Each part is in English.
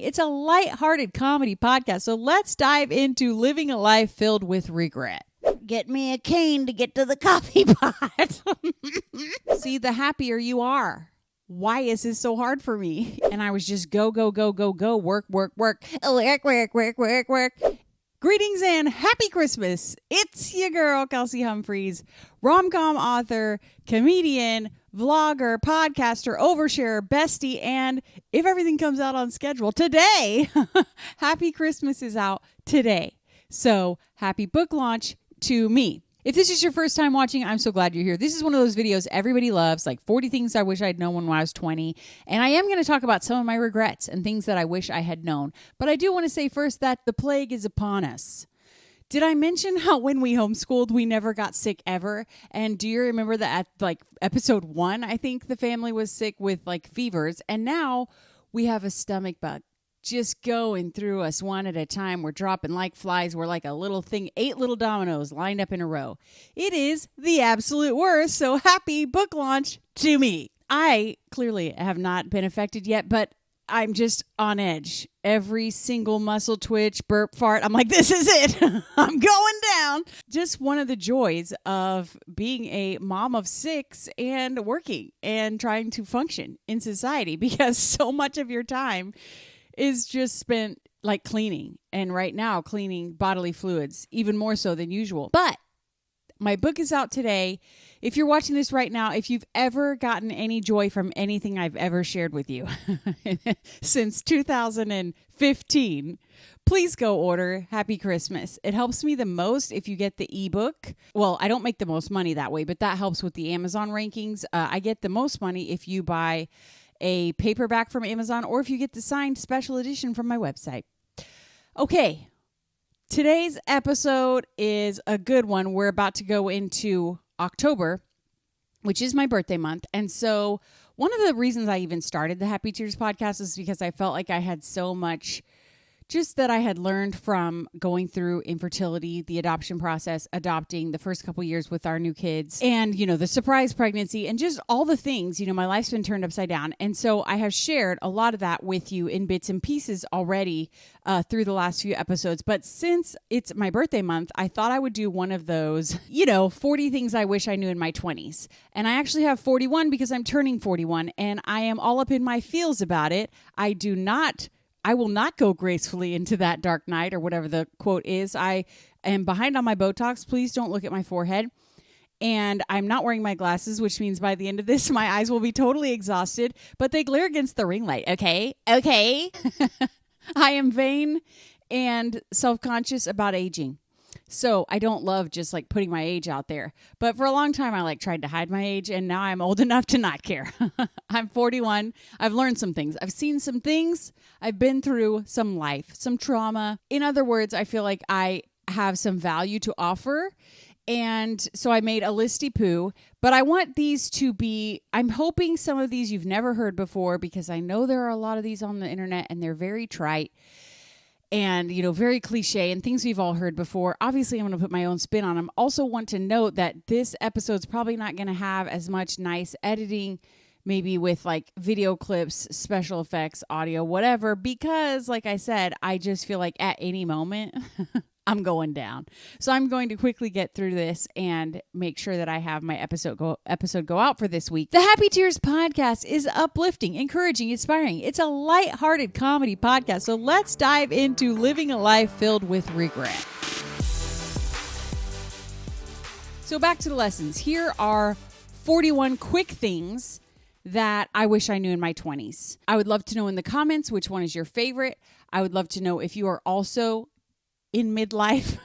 It's a lighthearted comedy podcast. So let's dive into living a life filled with regret. Get me a cane to get to the coffee pot. See, the happier you are. Why is this so hard for me? And I was just go, work. Greetings and happy Christmas. It's your girl, Kelsey Humphreys, rom-com author, comedian, vlogger, podcaster, oversharer, bestie, and if everything comes out on schedule today, Happy Christmas is out today. So happy book launch to me. If this is your first time watching, I'm so glad you're here. This is one of those videos everybody loves, like 40 things I wish I'd known when I was 20. And I am going to talk about some of my regrets and things that I wish I had known. But I do want to say first that the plague is upon us. Did I mention how when we homeschooled, we never got sick ever? And do you remember that at episode 1, I think the family was sick with fevers. And now we have a stomach bug just going through us one at a time. We're dropping like flies. We're like a little thing, 8 little dominoes lined up in a row. It is the absolute worst. So happy book launch to me. I clearly have not been affected yet, but I'm just on edge. Every single muscle twitch, burp, fart. I'm like, this is it. I'm going down. Just one of the joys of being a mom of 6 and working and trying to function in society, because so much of your time is just spent cleaning. And right now, cleaning bodily fluids, even more so than usual. But my book is out today. If you're watching this right now, if you've ever gotten any joy from anything I've ever shared with you since 2015, please go order Happy Christmas. It helps me the most if you get the ebook. Well, I don't make the most money that way, but that helps with the Amazon rankings. I get the most money if you buy a paperback from Amazon or if you get the signed special edition from my website. Okay. Today's episode is a good one. We're about to go into October, which is my birthday month. And so one of the reasons I even started the Happy Tears podcast is because I felt like I had so much just that I had learned from going through infertility, the adoption process, adopting the first couple years with our new kids, and, the surprise pregnancy and just all the things. My life's been turned upside down. And so I have shared a lot of that with you in bits and pieces already through the last few episodes. But since it's my birthday month, I thought I would do one of those, 40 things I wish I knew in my 20s. And I actually have 41 because I'm turning 41 and I am all up in my feels about it. I will not go gracefully into that dark night or whatever the quote is. I am behind on my Botox. Please don't look at my forehead. And I'm not wearing my glasses, which means by the end of this, my eyes will be totally exhausted, but they glare against the ring light. Okay. I am vain and self-conscious about aging. So I don't love just putting my age out there. But for a long time, I tried to hide my age, and now I'm old enough to not care. I'm 41. I've learned some things. I've seen some things. I've been through some life, some trauma. In other words, I feel like I have some value to offer. And so I made a listy poo, but I want these to be, I'm hoping some of these you've never heard before, because I know there are a lot of these on the internet and they're very trite. And, very cliche and things we've all heard before. Obviously, I'm going to put my own spin on them. Also want to note that this episode's probably not going to have as much nice editing, maybe with video clips, special effects, audio, whatever. Because like I said, I just feel like at any moment, I'm going down. So I'm going to quickly get through this and make sure that I have my episode go out for this week. The Happy Tears podcast is uplifting, encouraging, inspiring. It's a lighthearted comedy podcast. So let's dive into living a life filled with regret. So back to the lessons. Here are 41 quick things that I wish I knew in my 20s. I would love to know in the comments which one is your favorite. I would love to know if you are also in midlife,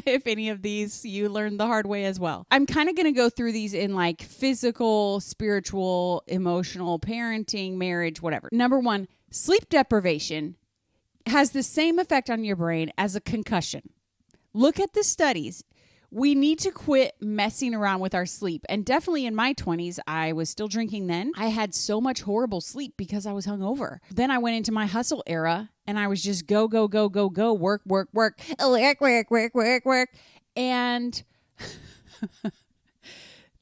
if any of these you learned the hard way as well. I'm kind of going to go through these in physical, spiritual, emotional, parenting, marriage, whatever. Number 1, sleep deprivation has the same effect on your brain as a concussion. Look at the studies. We need to quit messing around with our sleep. And definitely in my 20s, I was still drinking then. I had so much horrible sleep because I was hungover. Then I went into my hustle era and I was just go, work. And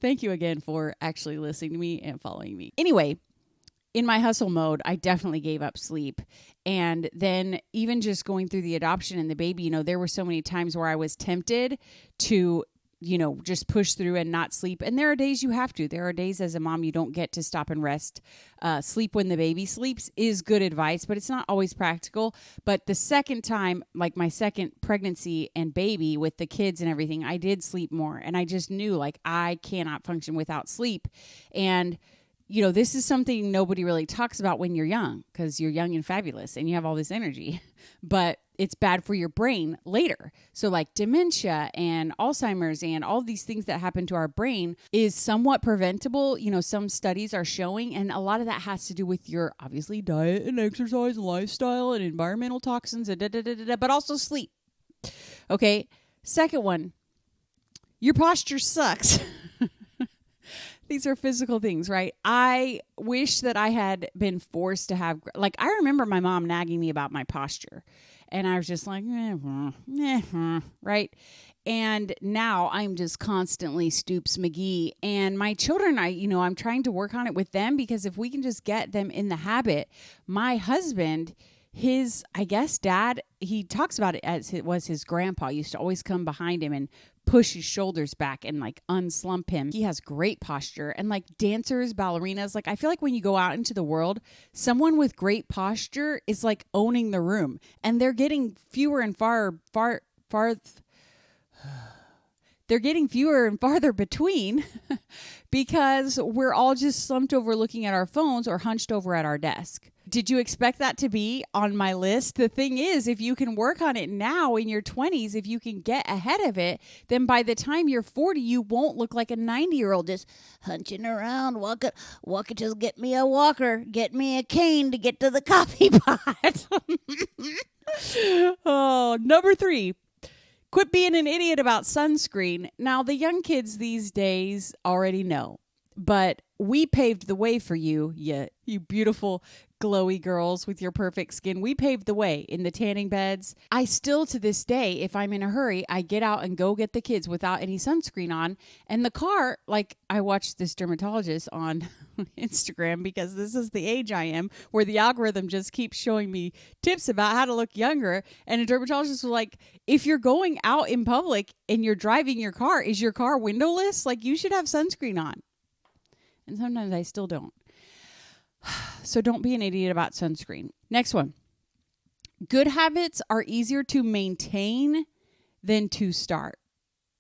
thank you again for actually listening to me and following me. Anyway, in my hustle mode, I definitely gave up sleep. And then even just going through the adoption and the baby, there were so many times where I was tempted to, just push through and not sleep. And there are days you have to. There are days as a mom you don't get to stop and rest. Sleep when the baby sleeps is good advice, but it's not always practical. But the second time, like my second pregnancy and baby with the kids and everything, I did sleep more. And I just knew like I cannot function without sleep. And this is something nobody really talks about when you're young, because you're young and fabulous and you have all this energy, but it's bad for your brain later. So like dementia and Alzheimer's and all these things that happen to our brain is somewhat preventable. Some studies are showing, and a lot of that has to do with your obviously diet and exercise and lifestyle and environmental toxins, but also sleep. Okay. Second one, your posture sucks. These are physical things, right? I wish that I had been forced to have, like, I remember my mom nagging me about my posture. And I was just like, right? And now I'm just constantly Stoops McGee. And my children, I'm trying to work on it with them, because if we can just get them in the habit, my husband, his, I guess, dad, he talks about it as it was his grandpa used to always come behind him and push his shoulders back and like unslump him. He has great posture, and like dancers, ballerinas, like I feel like when you go out into the world, someone with great posture is like owning the room, and they're getting fewer and they're getting fewer and farther between because we're all just slumped over looking at our phones or hunched over at our desk. Did you expect that to be on my list? The thing is, if you can work on it now in your 20s, if you can get ahead of it, then by the time you're 40, you won't look like a 90-year-old just hunching around, walking, just get me a walker, get me a cane to get to the coffee pot. Oh, number 3. Quit being an idiot about sunscreen. Now, the young kids these days already know, but we paved the way for you, you beautiful, glowy girls with your perfect skin. We paved the way in the tanning beds. I still, to this day, if I'm in a hurry, I get out and go get the kids without any sunscreen on. And the car, like I watched this dermatologist on Instagram, because this is the age I am, where the algorithm just keeps showing me tips about how to look younger. And a dermatologist was like, if you're going out in public and you're driving your car, is your car windowless? Like, you should have sunscreen on. And sometimes I still don't. So don't be an idiot about sunscreen. Next one. Good habits are easier to maintain than to start.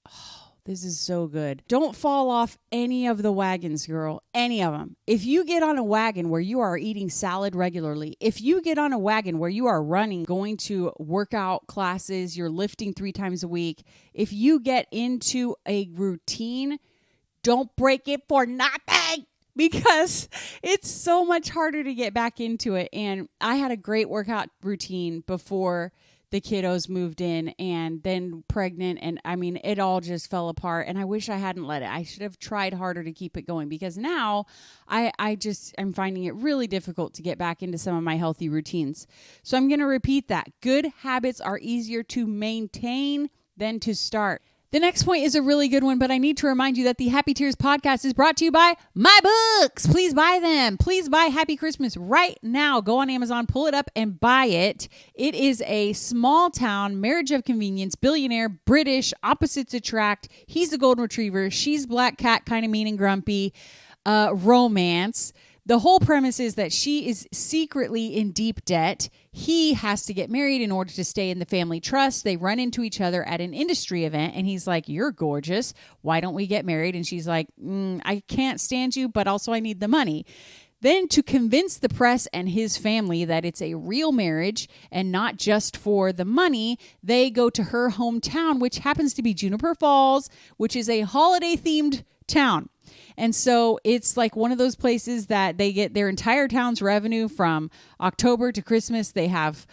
Oh, this is so good. Don't fall off any of the wagons, girl. Any of them. If you get on a wagon where you are eating salad regularly, if you get on a wagon where you are running, going to workout classes, you're lifting 3 times a week, if you get into a routine, don't break it for nothing, because it's so much harder to get back into it. And I had a great workout routine before the kiddos moved in, and then pregnant. And I mean, it all just fell apart, and I wish I hadn't let it. I should have tried harder to keep it going, because now I'm finding it really difficult to get back into some of my healthy routines. So I'm going to repeat that. Good habits are easier to maintain than to start. The next point is a really good one, but I need to remind you that the Happy Tears podcast is brought to you by my books. Please buy them. Please buy Happy Christmas right now. Go on Amazon, pull it up, and buy it. It is a small town, marriage of convenience, billionaire, British, opposites attract. He's a golden retriever. She's black cat, kind of mean and grumpy. Romance. The whole premise is that she is secretly in deep debt. He has to get married in order to stay in the family trust. They run into each other at an industry event, and he's like, "You're gorgeous. Why don't we get married?" And she's like, "I can't stand you, but also I need the money." Then, to convince the press and his family that it's a real marriage and not just for the money, they go to her hometown, which happens to be Juniper Falls, which is a holiday-themed town. And so it's like one of those places that they get their entire town's revenue from October to Christmas. They have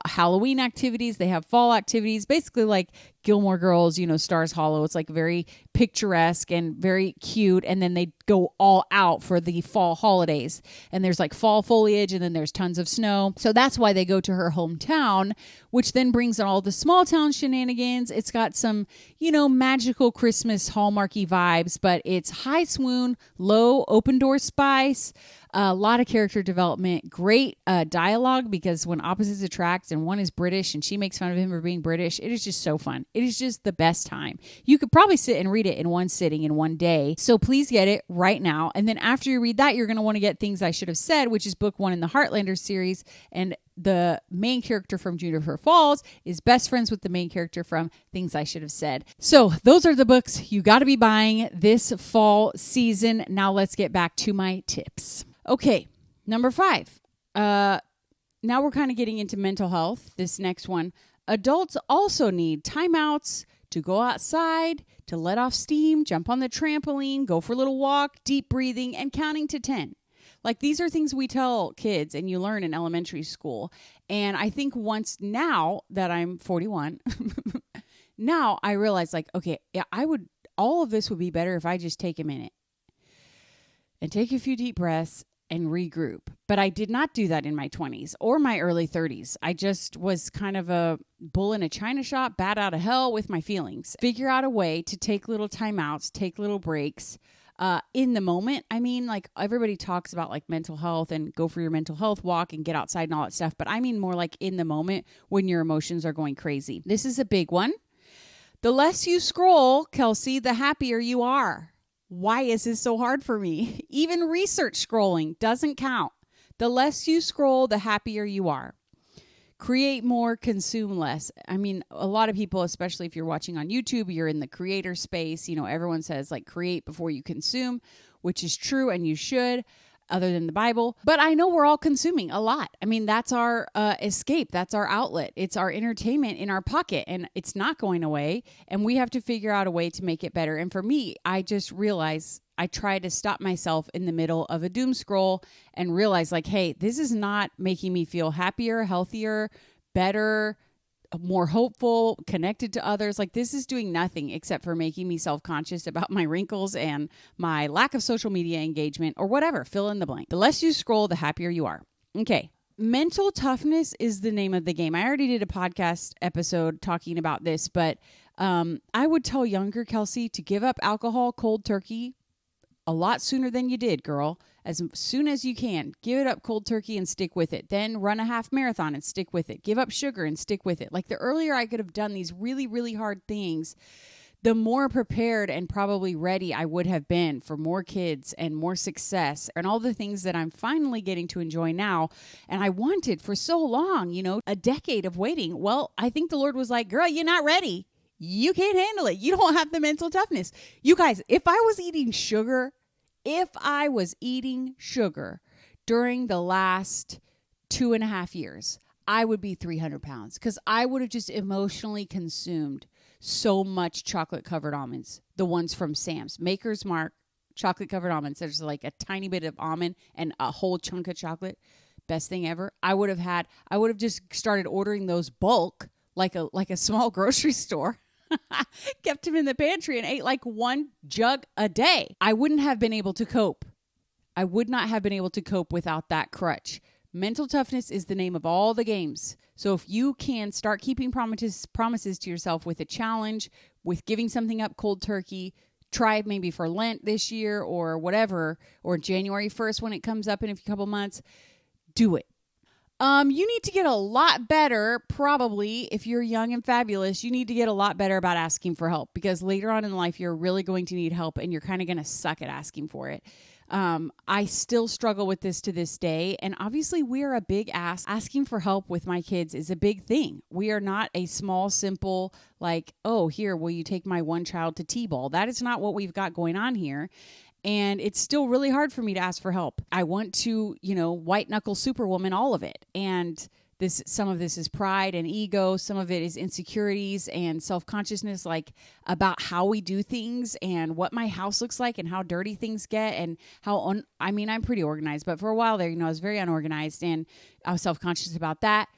Halloween activities. They have fall activities, basically like Gilmore Girls, Stars Hollow. It's like very picturesque and very cute. And then they go all out for the fall holidays. And there's like fall foliage, and then there's tons of snow. So that's why they go to her hometown, which then brings in all the small town shenanigans. It's got some, magical Christmas Hallmarky vibes, but it's high swoon, low open door spice, a lot of character development, great dialogue, because when opposites attract and one is British and she makes fun of him for being British, it is just so fun. It is just the best time. You could probably sit and read it in one sitting in one day. So please get it right now. And then after you read that, you're going to want to get Things I Should Have Said, which is book 1 in the Heartlander series. And the main character from Juniper Falls is best friends with the main character from Things I Should Have Said. So those are the books you got to be buying this fall season. Now let's get back to my tips. Okay, number 5. Now we're kind of getting into mental health. This next one. Adults also need timeouts to go outside, to let off steam, jump on the trampoline, go for a little walk, deep breathing, and counting to 10. Like, these are things we tell kids and you learn in elementary school. And I think once, now that I'm 41, now I realize, like, okay, yeah, all of this would be better if I just take a minute and take a few deep breaths and regroup. But I did not do that in my 20s or my early 30s. I just was kind of a bull in a china shop, bat out of hell with my feelings. Figure out a way to take little timeouts, take little breaks in the moment. I mean, like, everybody talks about like mental health and go for your mental health walk and get outside and all that stuff. But I mean more like in the moment when your emotions are going crazy. This is a big one. The less you scroll, Kelsey, the happier you are. Why is this so hard for me? Even research scrolling doesn't count. The less you scroll, the happier you are. Create more, consume less. I mean, a lot of people, especially if you're watching on YouTube, you're in the creator space. You know, everyone says like create before you consume, which is true, and you should, other than the Bible. But I know we're all consuming a lot. I mean, that's our escape. That's our outlet. It's our entertainment in our pocket, and it's not going away. And we have to figure out a way to make it better. And for me, I just realized I try to stop myself in the middle of a doom scroll and realize, like, hey, this is not making me feel happier, healthier, better, more hopeful, connected to others. Like, this is doing nothing except for making me self-conscious about my wrinkles and my lack of social media engagement or whatever. Fill in the blank. The less you scroll, the happier you are. Okay. Mental toughness is the name of the game. I already did a podcast episode talking about this, but I would tell younger Kelsey to give up alcohol cold turkey a lot sooner than you did, girl. As soon as you can, give it up cold turkey and stick with it. Then run a half marathon and stick with it. Give up sugar and stick with it. Like, the earlier I could have done these really, really hard things, the more prepared and probably ready I would have been for more kids and more success and all the things that I'm finally getting to enjoy now. And I wanted for so long, you know, a decade of waiting. Well, I think the Lord was like, girl, you're not ready. You can't handle it. You don't have the mental toughness. You guys, if I was eating sugar during the last 2.5 years, I would be 300 pounds because I would have just emotionally consumed so much chocolate covered almonds. The ones from Sam's, Maker's Mark, chocolate covered almonds. There's like a tiny bit of almond and a whole chunk of chocolate. Best thing ever. I would have just started ordering those bulk like a small grocery store. Kept him in the pantry and ate like one jug a day. I wouldn't have been able to cope. I would not have been able to cope without that crutch. Mental toughness is the name of all the games. So if you can start keeping promises to yourself with a challenge, with giving something up cold turkey, try it maybe for Lent this year or whatever, or January 1st when it comes up in a couple months, do it. You need to get a lot better, probably, if you're young and fabulous, you need to get a lot better about asking for help, because later on in life, you're really going to need help and you're kind of going to suck at asking for it. I still struggle with this to this day. And obviously we are a big ass. Asking for help with my kids is a big thing. We are not a small, simple, like, oh, here, will you take my one child to T-ball? That is not what we've got going on here. And it's still really hard for me to ask for help. I want to, white knuckle superwoman all of it. And some of this is pride and ego. Some of it is insecurities and self-consciousness, like about how we do things and what my house looks like and how dirty things get and I'm pretty organized, but for a while there, I was very unorganized and I was self-conscious about that.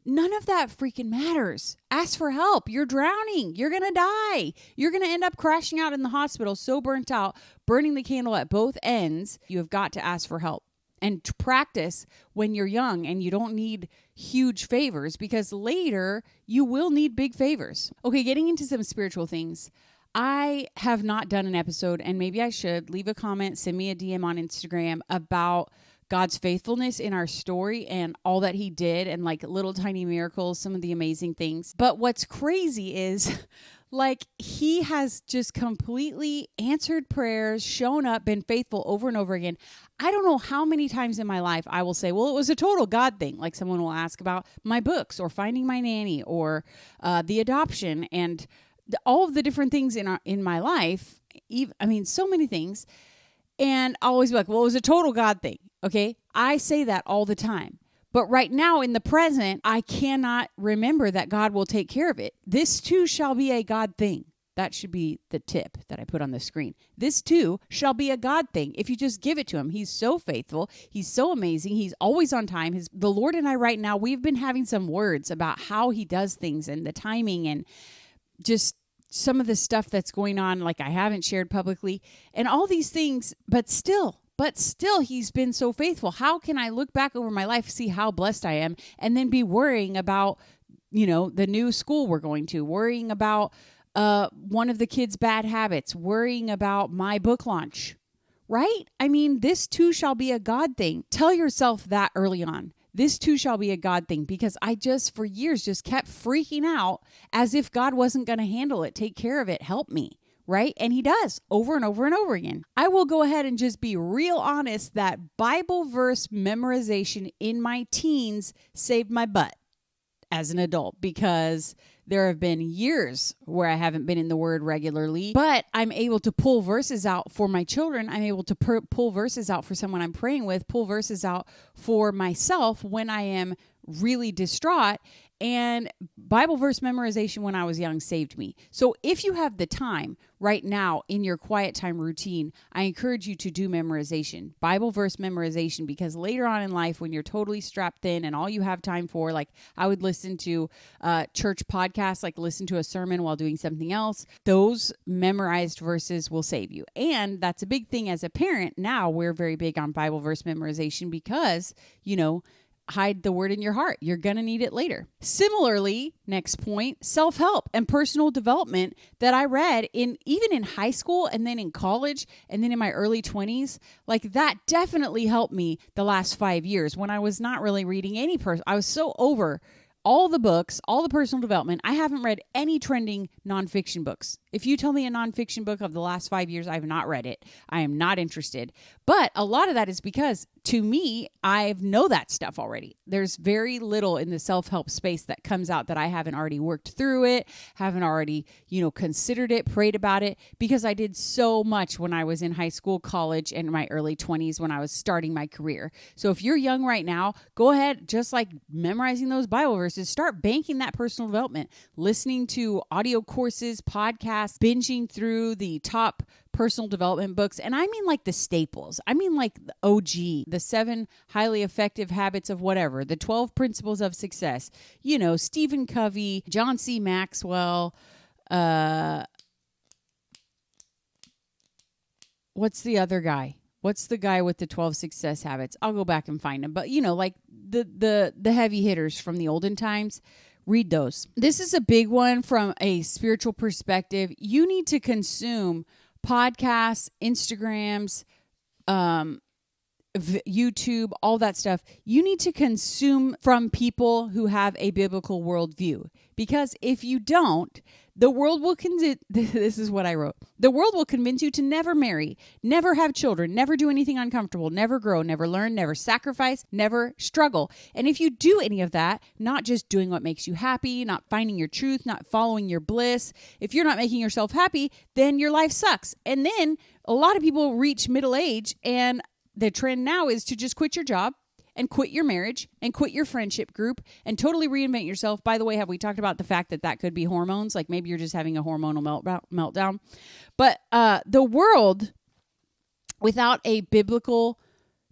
None of that freaking matters. Ask for help. You're drowning. You're going to die. You're going to end up crashing out in the hospital, so burnt out, burning the candle at both ends. You have got to ask for help and to practice when you're young and you don't need huge favors, because later you will need big favors. Okay, getting into some spiritual things. I have not done an episode, and maybe I should. Leave a comment, send me a DM on Instagram about God's faithfulness in our story and all that he did and like little tiny miracles, some of the amazing things. But what's crazy is like he has just completely answered prayers, shown up, been faithful over and over again. I don't know how many times in my life I will say, well, it was a total God thing. Like someone will ask about my books or finding my nanny or the adoption and all of the different things in my life. So many things. And I'll always be like, well, it was a total God thing. Okay. I say that all the time. But right now in the present, I cannot remember that God will take care of it. This too shall be a God thing. That should be the tip that I put on the screen. This too shall be a God thing. If you just give it to him, he's so faithful. He's so amazing. He's always on time. The Lord and I right now, we've been having some words about how he does things and the timing and just some of the stuff that's going on, like I haven't shared publicly and all these things, but still, he's been so faithful. How can I look back over my life, see how blessed I am, and then be worrying about, the new school we're going to, worrying about one of the kids' bad habits, worrying about my book launch, right? This too shall be a God thing. Tell yourself that early on. This too shall be a God thing, because I just for years just kept freaking out as if God wasn't going to handle it, take care of it, help me. Right? And he does over and over and over again. I will go ahead and just be real honest that Bible verse memorization in my teens saved my butt as an adult, because there have been years where I haven't been in the Word regularly, but I'm able to pull verses out for my children. I'm able to pull verses out for someone I'm praying with, pull verses out for myself when I am really distraught. And Bible verse memorization when I was young saved me. So if you have the time right now in your quiet time routine, I encourage you to do memorization, Bible verse memorization, because later on in life, when you're totally strapped thin and all you have time for, like I would listen to church podcasts, like listen to a sermon while doing something else, those memorized verses will save you. And that's a big thing as a parent. Now we're very big on Bible verse memorization because, hide the word in your heart. You're going to need it later. Similarly, next point, self-help and personal development that I read even in high school and then in college and then in my early 20s, like that definitely helped me the last 5 years when I was not really reading any I was so over all the books, all the personal development. I haven't read any trending nonfiction books. If you tell me a nonfiction book of the last 5 years, I have not read it. I am not interested. But a lot of that is because, to me, I know that stuff already. There's very little in the self-help space that comes out that I haven't already worked through it, haven't already, considered it, prayed about it, because I did so much when I was in high school, college, and my early 20s when I was starting my career. So if you're young right now, go ahead, just like memorizing those Bible verses, start banking that personal development, listening to audio courses, podcasts, binging through the top personal development books. And I mean like the staples. I mean like the OG, the 7 highly effective habits of whatever, the 12 principles of success, Stephen Covey, John C. Maxwell, what's the other guy? What's the guy with the 12 success habits? I'll go back and find him. But, like the heavy hitters from the olden times, read those. This is a big one from a spiritual perspective. You need to consume podcasts, Instagrams, YouTube, all that stuff. You need to consume from people who have a biblical worldview. Because if you don't, the world will this is what I wrote. The world will convince you to never marry, never have children, never do anything uncomfortable, never grow, never learn, never sacrifice, never struggle. And if you do any of that, not just doing what makes you happy, not finding your truth, not following your bliss, if you're not making yourself happy, then your life sucks. And then a lot of people reach middle age, and the trend now is to just quit your job and quit your marriage and quit your friendship group and totally reinvent yourself. By the way, have we talked about the fact that could be hormones? Like maybe you're just having a hormonal meltdown. But the world, without a biblical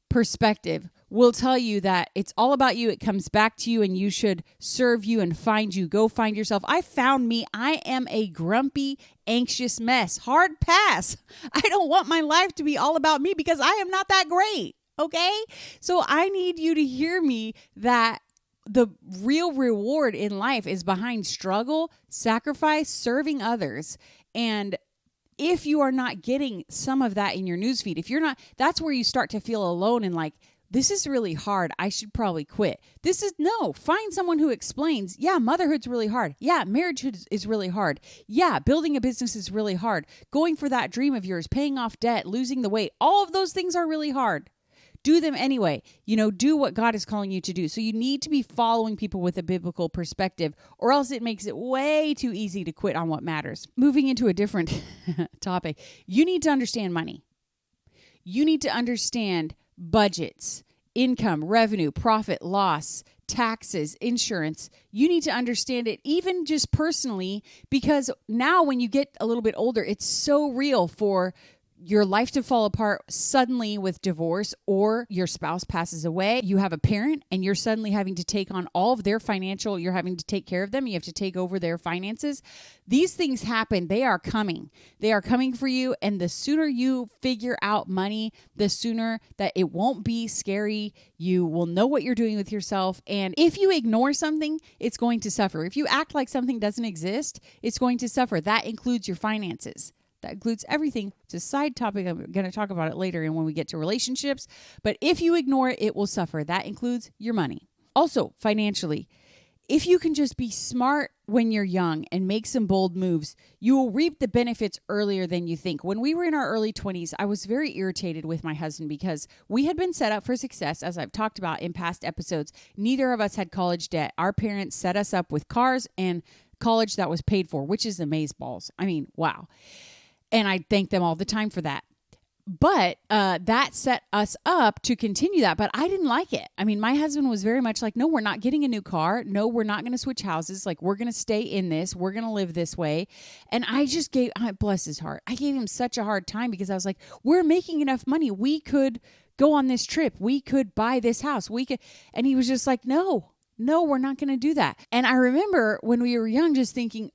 perspective, will tell you that it's all about you. It comes back to you, and you should serve you and find you. Go find yourself. I found me. I am a grumpy, anxious mess. Hard pass. I don't want my life to be all about me because I am not that great. Okay? So I need you to hear me that the real reward in life is behind struggle, sacrifice, serving others, and if you are not getting some of that in your newsfeed, if you're not, that's where you start to feel alone and like, this is really hard. I should probably quit. Find someone who explains, yeah, motherhood's really hard. Yeah, marriage is really hard. Yeah, building a business is really hard. Going for that dream of yours, paying off debt, losing the weight, all of those things are really hard. Do them anyway. Do what God is calling you to do. So you need to be following people with a biblical perspective, or else it makes it way too easy to quit on what matters. Moving into a different topic, you need to understand money. You need to understand budgets, income, revenue, profit, loss, taxes, insurance. You need to understand it even just personally, because now when you get a little bit older, it's so real for your life to fall apart suddenly with divorce, or your spouse passes away. You have a parent and you're suddenly having to take on all of their financial, you're having to take care of them. You have to take over their finances. These things happen. They are coming. They are coming for you. And the sooner you figure out money, the sooner that it won't be scary. You will know what you're doing with yourself. And if you ignore something, it's going to suffer. If you act like something doesn't exist, it's going to suffer. That includes your finances. That includes everything. It's a side topic. I'm going to talk about it later and when we get to relationships. But if you ignore it, it will suffer. That includes your money. Also, financially, if you can just be smart when you're young and make some bold moves, you will reap the benefits earlier than you think. When we were in our early 20s, I was very irritated with my husband because we had been set up for success, as I've talked about in past episodes. Neither of us had college debt. Our parents set us up with cars and college that was paid for, which is amazeballs. I mean, wow. And I thank them all the time for that. But that set us up to continue that. But I didn't like it. I mean, my husband was very much like, no, we're not getting a new car. No, we're not going to switch houses. Like, we're going to stay in this. We're going to live this way. And I just bless his heart. I gave him such a hard time because I was like, we're making enough money. We could go on this trip. We could buy this house. And he was just like, no, we're not going to do that. And I remember when we were young just thinking,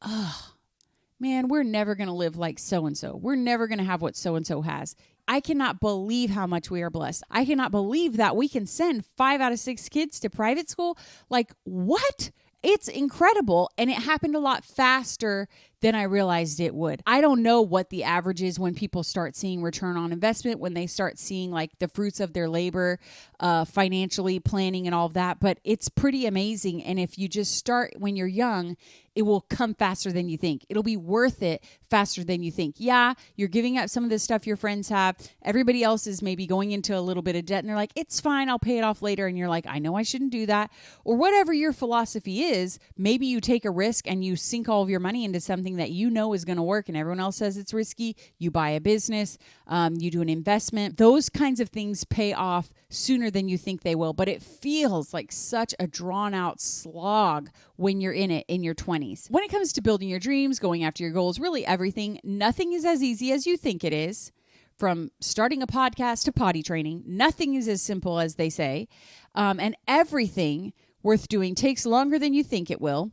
man, we're never going to live like so-and-so. We're never going to have what so-and-so has. I cannot believe how much we are blessed. I cannot believe that we can send 5 out of 6 kids to private school. Like, what? It's incredible. And it happened a lot faster than I realized it would. I don't know what the average is when people start seeing return on investment, when they start seeing like the fruits of their labor, financially planning and all of that, but it's pretty amazing. And if you just start when you're young, it will come faster than you think. It'll be worth it faster than you think. Yeah, you're giving up some of the stuff your friends have. Everybody else is maybe going into a little bit of debt and they're like, it's fine, I'll pay it off later. And you're like, I know I shouldn't do that. Or whatever your philosophy is, maybe you take a risk and you sink all of your money into something that you know is going to work and everyone else says it's risky. You buy a business, you do an investment. Those kinds of things pay off sooner than you think they will, but it feels like such a drawn out slog when you're in it in your 20s. When it comes to building your dreams, going after your goals, really everything, nothing is as easy as you think it is. From starting a podcast to potty training, nothing is as simple as they say. And everything worth doing takes longer than you think it will.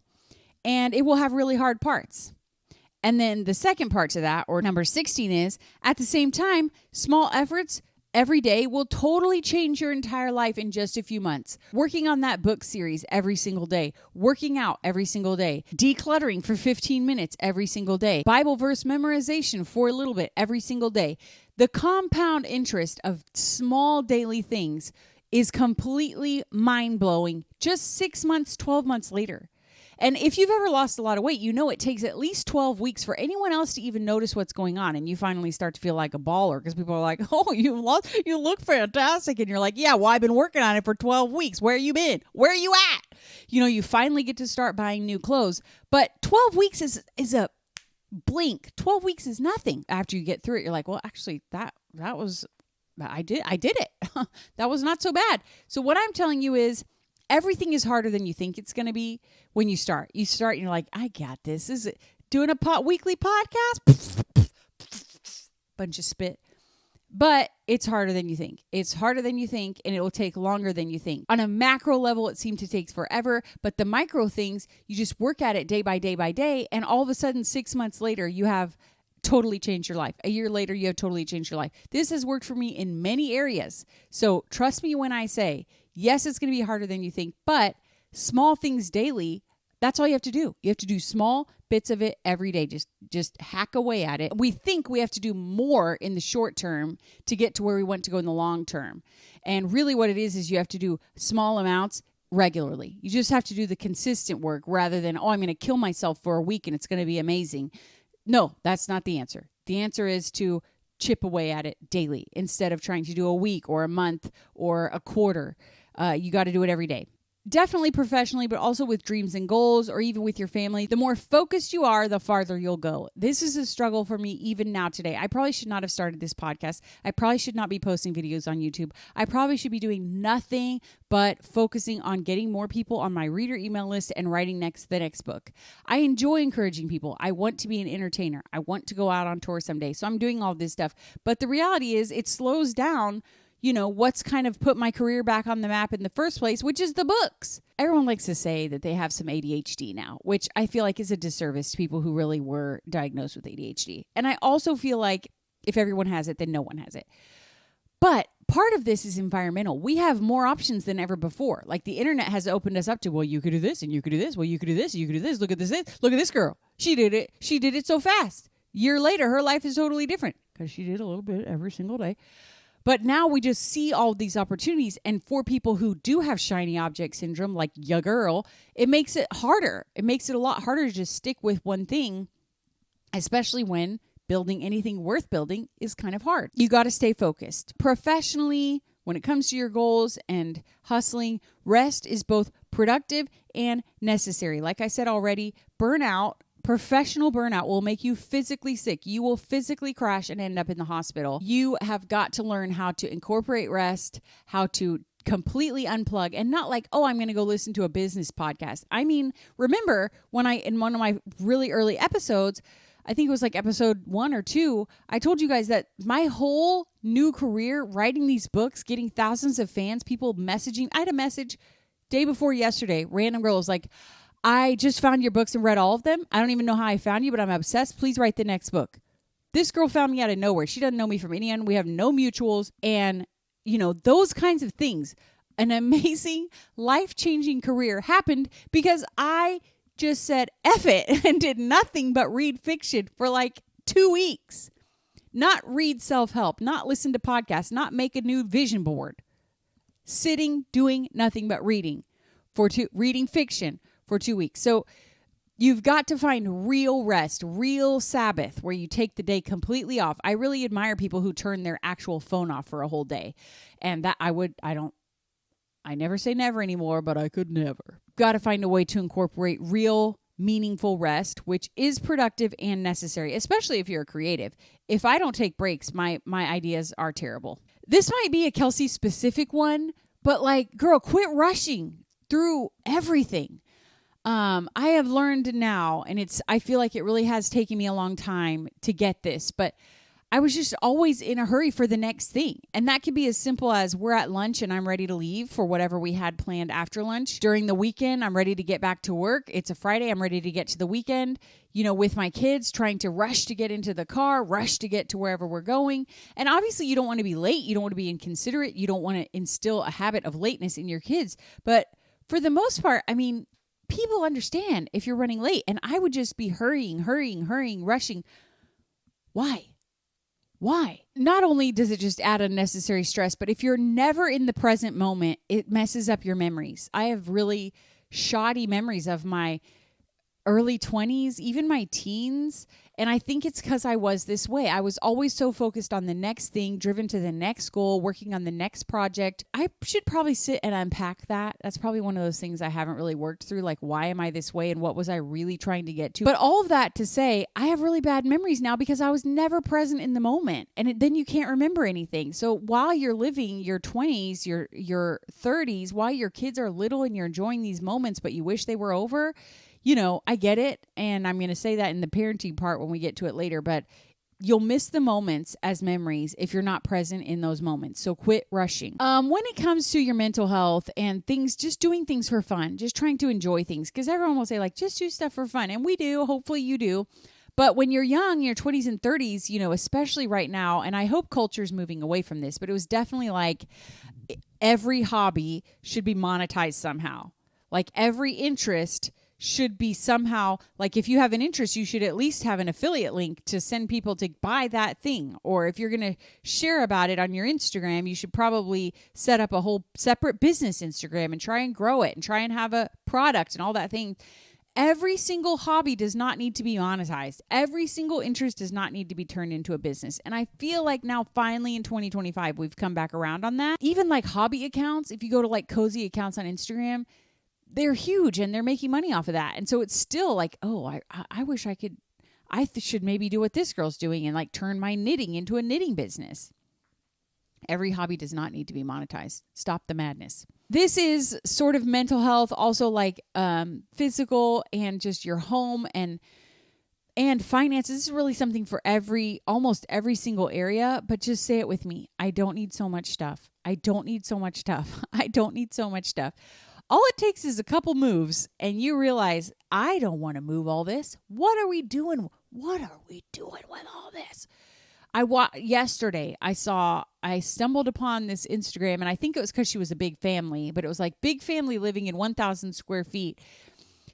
And it will have really hard parts. And then the second part to that, or number 16, is at the same time, small efforts every day will totally change your entire life in just a few months. Working on that book series every single day, working out every single day, decluttering for 15 minutes every single day, Bible verse memorization for a little bit every single day. The compound interest of small daily things is completely mind-blowing just 6 months, 12 months later. And if you've ever lost a lot of weight, you know it takes at least 12 weeks for anyone else to even notice what's going on. And you finally start to feel like a baller because people are like, oh, you look fantastic. And you're like, yeah, well, I've been working on it for 12 weeks. Where you been? Where are you at? You finally get to start buying new clothes. But 12 weeks is a blink. 12 weeks is nothing. After you get through it, you're like, well, actually, that was, I did it. That was not so bad. So what I'm telling you is, everything is harder than you think it's going to be when you start. You start and you're like, I got this. Is it doing a weekly podcast? Bunch of spit. But it's harder than you think. It's harder than you think, and it will take longer than you think. On a macro level, it seems to take forever. But the micro things, you just work at it day by day by day. And all of a sudden, 6 months later, you have totally changed your life. A year later, you have totally changed your life. This has worked for me in many areas. So trust me when I say, yes, it's going to be harder than you think, but small things daily That's all you have to do. You have to do small bits of it every day. Just hack away at it. We think we have to do more in the short term to get to where we want to go in the long term. And really what it is you have to do small amounts regularly. You just have to do the consistent work rather than, I'm going to kill myself for a week and it's going to be amazing. No, that's not the answer. The answer is to chip away at it daily instead of trying to do a week or a month or a quarter. You got to do it every day. Definitely professionally, but also with dreams and goals or even with your family. The more focused you are, the farther you'll go. This is a struggle for me even now today. I probably should not have started this podcast. I probably should not be posting videos on YouTube. I probably should be doing nothing but focusing on getting more people on my reader email list and writing the next book. I enjoy encouraging people. I want to be an entertainer. I want to go out on tour someday. So I'm doing all this stuff. But the reality is it slows down what's kind of put my career back on the map in the first place, which is the books. Everyone likes to say that they have some ADHD now, which I feel like is a disservice to people who really were diagnosed with ADHD. And I also feel like if everyone has it, then no one has it. But part of this is environmental. We have more options than ever before. Like the internet has opened us up to, well, you could do this and you could do this. Well, you could do this, you could do this. Look at this. Look at this girl. She did it. She did it so fast. Year later, her life is totally different because she did a little bit every single day. But now we just see all these opportunities. And for people who do have shiny object syndrome, like ya girl, it makes it harder. It makes it a lot harder to just stick with one thing, especially when building anything worth building is kind of hard. You got to stay focused. Professionally, when it comes to your goals and hustling, rest is both productive and necessary. Like I said already, professional burnout will make you physically sick. You will physically crash and end up in the hospital. You have got to learn how to incorporate rest, how to completely unplug, and not like, I'm going to go listen to a business podcast. I mean, remember when in one of my really early episodes, I think it was like episode 1 or 2, I told you guys that my whole new career, writing these books, getting thousands of fans, people messaging. I had a message day before yesterday. Random girl was like, I just found your books and read all of them. I don't even know how I found you, but I'm obsessed. Please write the next book. This girl found me out of nowhere. She doesn't know me from anyone. We have no mutuals. And, those kinds of things. An amazing, life-changing career happened because I just said F it and did nothing but read fiction for like 2 weeks. Not read self-help, not listen to podcasts, not make a new vision board. Sitting, doing nothing but reading fiction for 2 weeks. So you've got to find real rest, real Sabbath, where you take the day completely off. I really admire people who turn their actual phone off for a whole day. And that I never say never anymore, but I could never. Got to find a way to incorporate real, meaningful rest, which is productive and necessary, especially if you're a creative. If I don't take breaks, my ideas are terrible. This might be a Kelsey specific one, but like, girl, quit rushing through everything. I have learned now, and I feel like it really has taken me a long time to get this, but I was just always in a hurry for the next thing. And that could be as simple as we're at lunch and I'm ready to leave for whatever we had planned after lunch. During the weekend, I'm ready to get back to work. It's a Friday. I'm ready to get to the weekend, with my kids, trying to rush to get into the car, rush to get to wherever we're going. And obviously you don't want to be late. You don't want to be inconsiderate. You don't want to instill a habit of lateness in your kids. But for the most part, I mean, people understand if you're running late. And I would just be hurrying, rushing. Why? Not only does it just add unnecessary stress, but if you're never in the present moment, it messes up your memories. I have really shoddy memories of my early 20s, even my teens. And I think it's because I was this way. I was always so focused on the next thing, driven to the next goal, working on the next project. I should probably sit and unpack that. That's probably one of those things I haven't really worked through. Like, why am I this way? And what was I really trying to get to? But all of that to say, I have really bad memories now because I was never present in the moment. And then you can't remember anything. So while you're living your 20s, your 30s, while your kids are little and you're enjoying these moments, but you wish they were over, I get it. And I'm going to say that in the parenting part when we get to it later, but you'll miss the moments as memories if you're not present in those moments. So quit rushing. When it comes to your mental health and things, just doing things for fun, just trying to enjoy things, because everyone will say like, just do stuff for fun. And we do. Hopefully you do. But when you're young, your 20s and 30s, especially right now, and I hope culture's moving away from this, but it was definitely like every hobby should be monetized somehow. Like every interest should be somehow like, if you have an interest, you should at least have an affiliate link to send people to buy that thing. Or if you're going to share about it on your Instagram, you should probably set up a whole separate business Instagram and try and grow it and try and have a product and all that thing. Every single hobby does not need to be monetized. Every single interest does not need to be turned into a business. And I feel like now finally in 2025, we've come back around on that. Even like hobby accounts, if you go to like cozy accounts on Instagram, they're huge and they're making money off of that. And so it's still like, oh, I wish I could, should maybe do what this girl's doing and like turn my knitting into a knitting business. Every hobby does not need to be monetized. Stop the madness. This is sort of mental health, also like physical and just your home and finances. This is really something for almost every single area, but just say it with me. I don't need so much stuff. I don't need so much stuff. I don't need so much stuff. All it takes is a couple moves and you realize, I don't want to move all this. What are we doing? What are we doing with all this? Yesterday, I stumbled upon this Instagram, and I think it was because she was a big family, but it was like big family living in 1,000 square feet.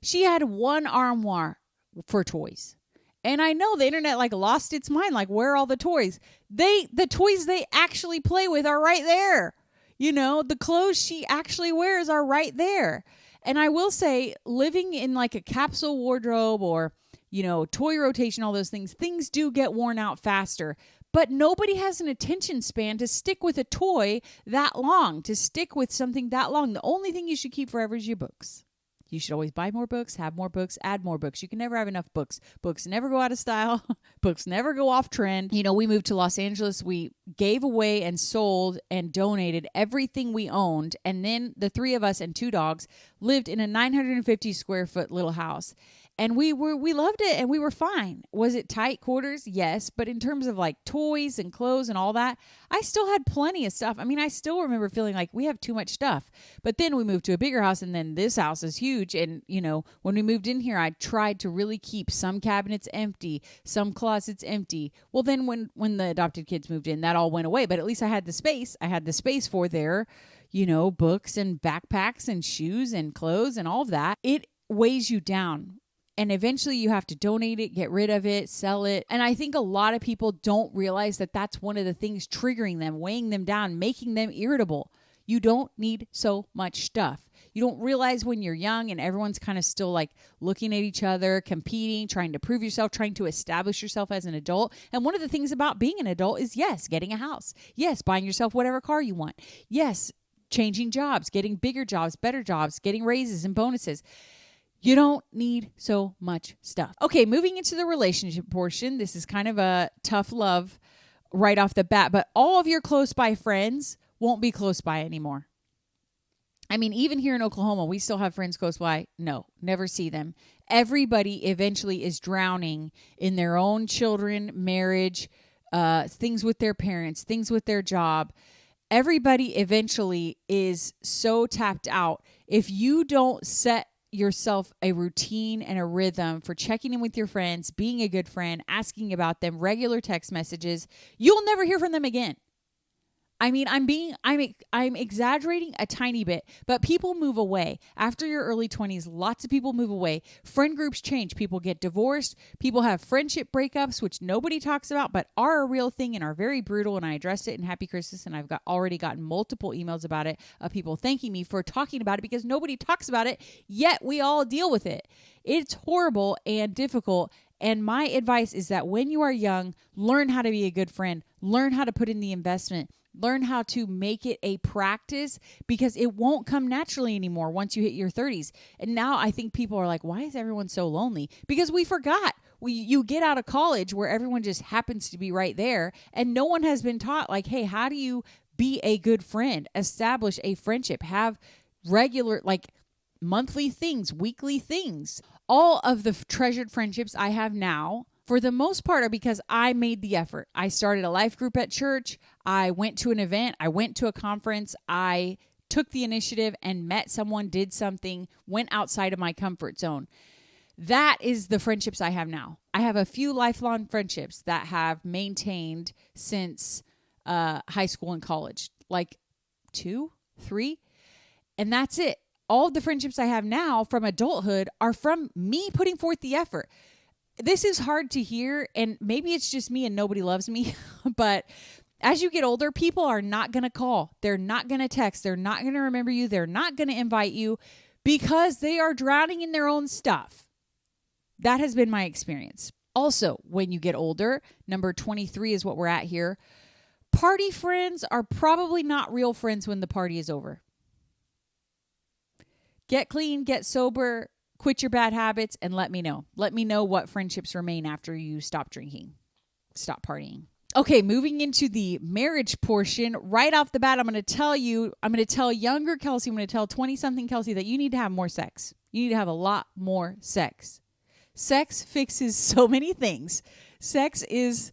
She had one armoire for toys. And I know the internet like lost its mind, like where are all the toys? The toys they actually play with are right there. You know, the clothes she actually wears are right there. And I will say, living in like a capsule wardrobe or, you know, toy rotation, all those things do get worn out faster. But nobody has an attention span to stick with a toy that long, to stick with something that long. The only thing you should keep forever is your books. You should always buy more books, have more books, add more books. You can never have enough books. Books never go out of style. Books never go off trend. You know, we moved to Los Angeles. We gave away and sold and donated everything we owned. And then the three of us and two dogs lived in a 950 square foot little house. And we loved it and we were fine. Was it tight quarters? Yes. But in terms of like toys and clothes and all that, I still had plenty of stuff. I mean, I still remember feeling like we have too much stuff. But then we moved to a bigger house and then this house is huge. And, you know, when we moved in here, I tried to really keep some cabinets empty, some closets empty. Well, then when the adopted kids moved in, that all went away. But at least I had the space. I had the space for their, you know, books and backpacks and shoes and clothes and all of that. It weighs you down. And eventually you have to donate it, get rid of it, sell it. And I think a lot of people don't realize that that's one of the things triggering them, weighing them down, making them irritable. You don't need so much stuff. You don't realize when you're young and everyone's kind of still like looking at each other, competing, trying to prove yourself, trying to establish yourself as an adult. And one of the things about being an adult is, yes, getting a house. Yes, buying yourself whatever car you want. Yes, changing jobs, getting bigger jobs, better jobs, getting raises and bonuses. You don't need so much stuff. Okay, moving into the relationship portion. This is kind of a tough love right off the bat, but all of your close by friends won't be close by anymore. I mean, even here in Oklahoma, we still have friends close by. No, never see them. Everybody eventually is drowning in their own children, marriage, things with their parents, things with their job. Everybody eventually is so tapped out. If you don't set yourself a routine and a rhythm for checking in with your friends, being a good friend, asking about them, regular text messages, you'll never hear from them again. I mean, I'm exaggerating a tiny bit, but people move away. After your early 20s, lots of people move away. Friend groups change. People get divorced. People have friendship breakups, which nobody talks about, but are a real thing and are very brutal. And I addressed it in Happy Christmas, and I've already gotten multiple emails about it of people thanking me for talking about it because nobody talks about it, yet we all deal with it. It's horrible and difficult. And my advice is that when you are young, learn how to be a good friend. Learn how to put in the investment. Learn how to make it a practice because it won't come naturally anymore once you hit your 30s. And now I think people are like, why is everyone so lonely? Because we forgot. You get out of college where everyone just happens to be right there and no one has been taught like, hey, how do you be a good friend? Establish a friendship. Have regular, like monthly things, weekly things. All of the treasured friendships I have now, for the most part, are because I made the effort. I started a life group at church. I went to an event. I went to a conference. I took the initiative and met someone, did something, went outside of my comfort zone. That is the friendships I have now. I have a few lifelong friendships that have maintained since high school and college, like 2, 3, and that's it. all of the friendships I have now from adulthood are from me putting forth the effort. This is hard to hear, and maybe it's just me and nobody loves me, but as you get older, people are not going to call. They're not going to text. They're not going to remember you. They're not going to invite you because they are drowning in their own stuff. That has been my experience. Also, when you get older, number 23 is what we're at here. Party friends are probably not real friends when the party is over. Get clean, get sober, quit your bad habits, and let me know. Let me know what friendships remain after you stop drinking, stop partying. Okay, moving into the marriage portion, right off the bat, I'm going to tell younger Kelsey, I'm going to tell 20-something Kelsey that you need to have more sex. You need to have a lot more sex. Sex fixes so many things. Sex is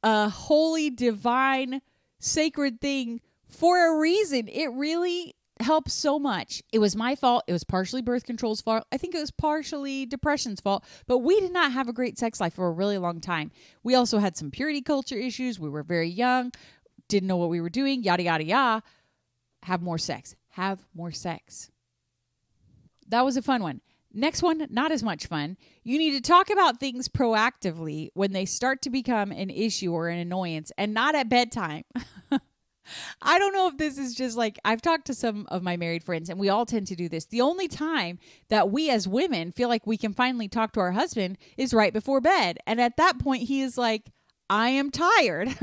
a holy, divine, sacred thing for a reason. It really helps so much. It was my fault. It was partially birth control's fault. I think it was partially depression's fault, but we did not have a great sex life for a really long time. We also had some purity culture issues. We were very young, didn't know what we were doing, yada, yada, yada. Have more sex. Have more sex. That was a fun one. Next one, not as much fun. You need to talk about things proactively when they start to become an issue or an annoyance, and not at bedtime. I don't know if this is just like, I've talked to some of my married friends, and we all tend to do this. The only time that we as women feel like we can finally talk to our husband is right before bed. And at that point, he is like, I am tired.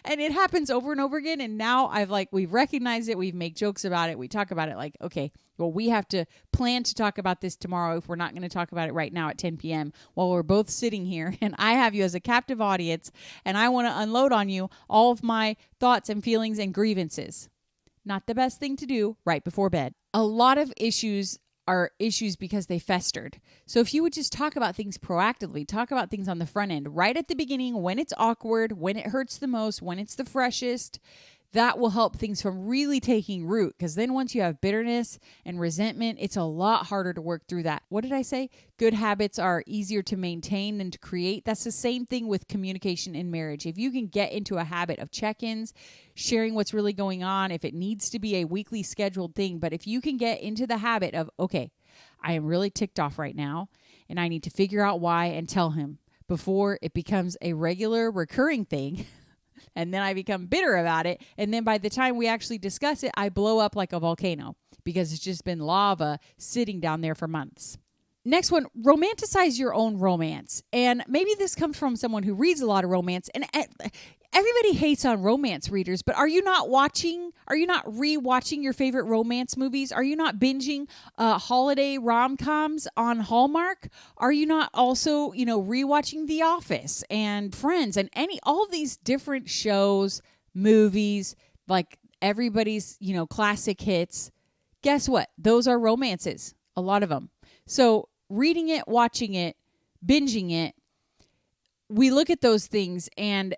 And it happens over and over again. And now we've recognized it. We've made jokes about it. We talk about it like, okay, well, we have to plan to talk about this tomorrow if we're not going to talk about it right now at 10 p.m. while we're both sitting here. And I have you as a captive audience, and I want to unload on you all of my thoughts and feelings and grievances. Not the best thing to do right before bed. A lot of issues are issues because they festered. So if you would just talk about things proactively, talk about things on the front end, right at the beginning, when it's awkward, when it hurts the most, when it's the freshest, that will help things from really taking root. Because then once you have bitterness and resentment, it's a lot harder to work through that. What did I say? Good habits are easier to maintain than to create. That's the same thing with communication in marriage. If you can get into a habit of check-ins, sharing what's really going on, if it needs to be a weekly scheduled thing, but if you can get into the habit of, okay, I am really ticked off right now, and I need to figure out why and tell him before it becomes a regular recurring thing. And then I become bitter about it. And then by the time we actually discuss it, I blow up like a volcano because it's just been lava sitting down there for months. Next one, romanticize your own romance. And maybe this comes from someone who reads a lot of romance. And everybody hates on romance readers, but are you not rewatching your favorite romance movies? Are you not binging holiday rom-coms on Hallmark? Are you not also, rewatching The Office and Friends and all of these different shows, movies, like everybody's, classic hits? Guess what? Those are romances, a lot of them. So reading it, watching it, binging it, we look at those things, and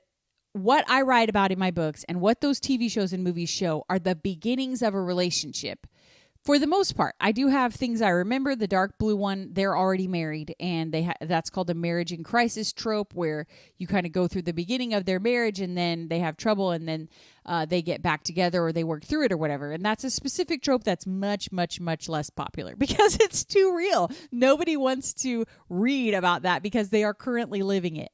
what I write about in my books and what those TV shows and movies show are the beginnings of a relationship. For the most part, I do have things I remember. The dark blue one, they're already married, and that's called a marriage in crisis trope, where you kind of go through the beginning of their marriage, and then they have trouble, and then they get back together, or they work through it, or whatever. And that's a specific trope that's much, much, much less popular because it's too real. Nobody wants to read about that because they are currently living it.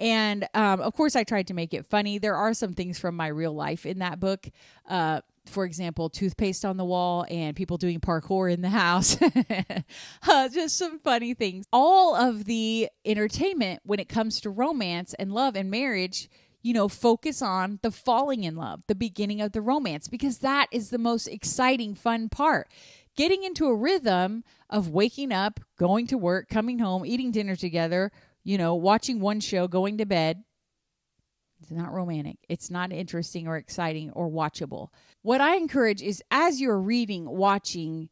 And of course, I tried to make it funny. There are some things from my real life in that book. For example, toothpaste on the wall and people doing parkour in the house. Just some funny things. All of the entertainment when it comes to romance and love and marriage, focus on the falling in love, the beginning of the romance, because that is the most exciting, fun part. Getting into a rhythm of waking up, going to work, coming home, eating dinner together, watching one show, going to bed. It's not romantic. It's not interesting or exciting or watchable. What I encourage is, as you're reading, watching,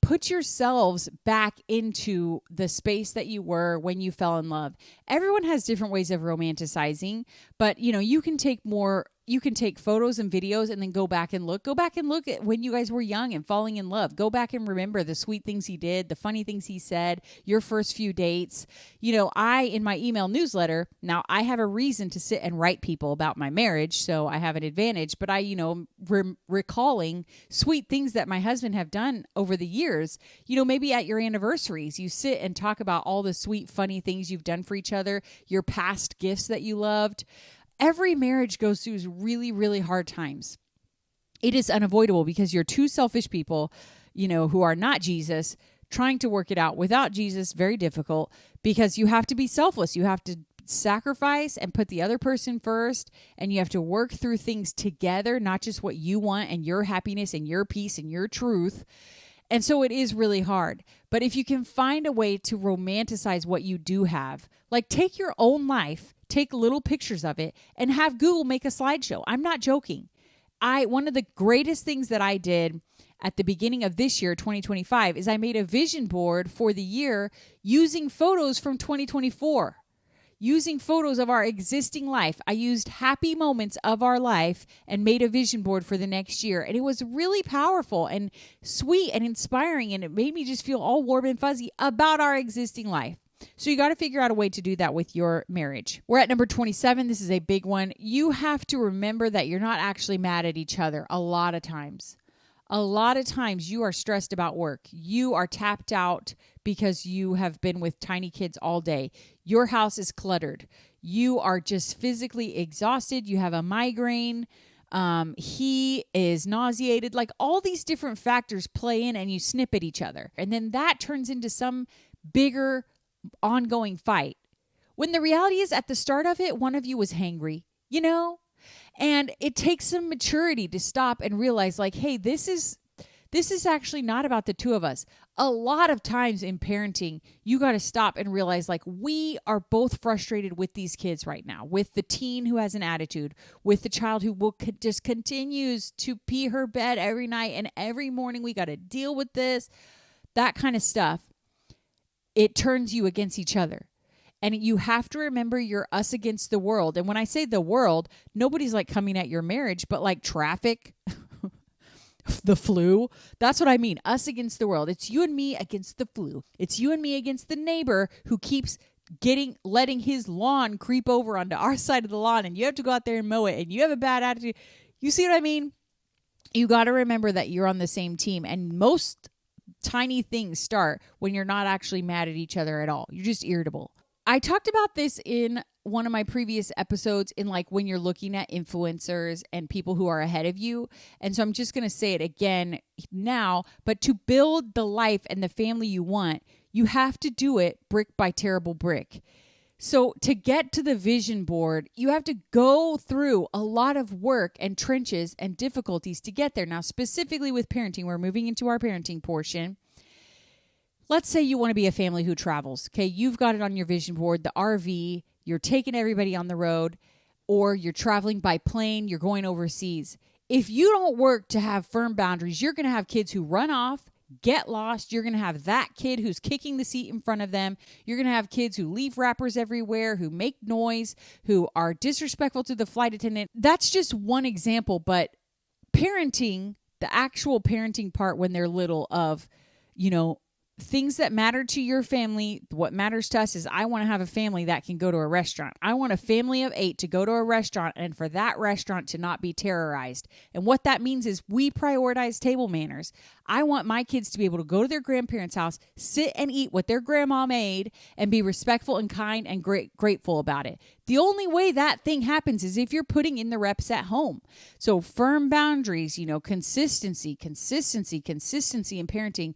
put yourselves back into the space that you were when you fell in love. Everyone has different ways of romanticizing, but, you can take more, you can take photos and videos and then go back and look at when you guys were young and falling in love. Go back and remember the sweet things he did, the funny things he said, your first few dates. In my email newsletter, now I have a reason to sit and write people about my marriage, so I have an advantage, but recalling sweet things that my husband have done over the years. Maybe at your anniversaries, you sit and talk about all the sweet, funny things you've done for each other, your past gifts that you loved. Every marriage goes through really, really hard times. It is unavoidable because you're two selfish people, who are not Jesus, trying to work it out without Jesus. Very difficult because you have to be selfless. You have to sacrifice and put the other person first, and you have to work through things together, not just what you want and your happiness and your peace and your truth. And so it is really hard. But if you can find a way to romanticize what you do have, like take your own life, take little pictures of it, and have Google make a slideshow. I'm not joking. One of the greatest things that I did at the beginning of this year, 2025, is I made a vision board for the year using photos from 2024. Using photos of our existing life. I used happy moments of our life and made a vision board for the next year. And it was really powerful and sweet and inspiring. And it made me just feel all warm and fuzzy about our existing life. So you got to figure out a way to do that with your marriage. We're at number 27. This is a big one. You have to remember that you're not actually mad at each other a lot of times. A lot of times you are stressed about work. You are tapped out because you have been with tiny kids all day. Your house is cluttered. You are just physically exhausted. You have a migraine. He is nauseated. Like all these different factors play in and you snip at each other. And then that turns into some bigger ongoing fight. When the reality is at the start of it, one of you was hangry, And it takes some maturity to stop and realize like, hey, this is actually not about the two of us. A lot of times in parenting, you got to stop and realize like we are both frustrated with these kids right now, with the teen who has an attitude, with the child who just continues to pee her bed every night and every morning. We got to deal with this, that kind of stuff. It turns you against each other. And you have to remember you're us against the world. And when I say the world, nobody's like coming at your marriage, but like traffic, the flu. That's what I mean. Us against the world. It's you and me against the flu. It's you and me against the neighbor who keeps letting his lawn creep over onto our side of the lawn, and you have to go out there and mow it, and you have a bad attitude. You see what I mean? You got to remember that you're on the same team, and most tiny things start when you're not actually mad at each other at all. You're just irritable. I talked about this in one of my previous episodes in like when you're looking at influencers and people who are ahead of you. And so I'm just going to say it again now, but to build the life and the family you want, you have to do it brick by terrible brick. So to get to the vision board, you have to go through a lot of work and trenches and difficulties to get there. Now, specifically with parenting, we're moving into our parenting portion. Let's say you want to be a family who travels. Okay, you've got it on your vision board, the RV, you're taking everybody on the road, or you're traveling by plane, you're going overseas. If you don't work to have firm boundaries, you're going to have kids who run off, get lost. You're going to have that kid who's kicking the seat in front of them. You're going to have kids who leave wrappers everywhere, who make noise, who are disrespectful to the flight attendant. That's just one example, but parenting, the actual parenting part when they're little of, things that matter to your family, what matters to us is I want to have a family that can go to a restaurant. I want a family of 8 to go to a restaurant and for that restaurant to not be terrorized. And what that means is we prioritize table manners. I want my kids to be able to go to their grandparents' house, sit and eat what their grandma made, and be respectful and kind and grateful about it. The only way that thing happens is if you're putting in the reps at home. So firm boundaries, consistency in parenting.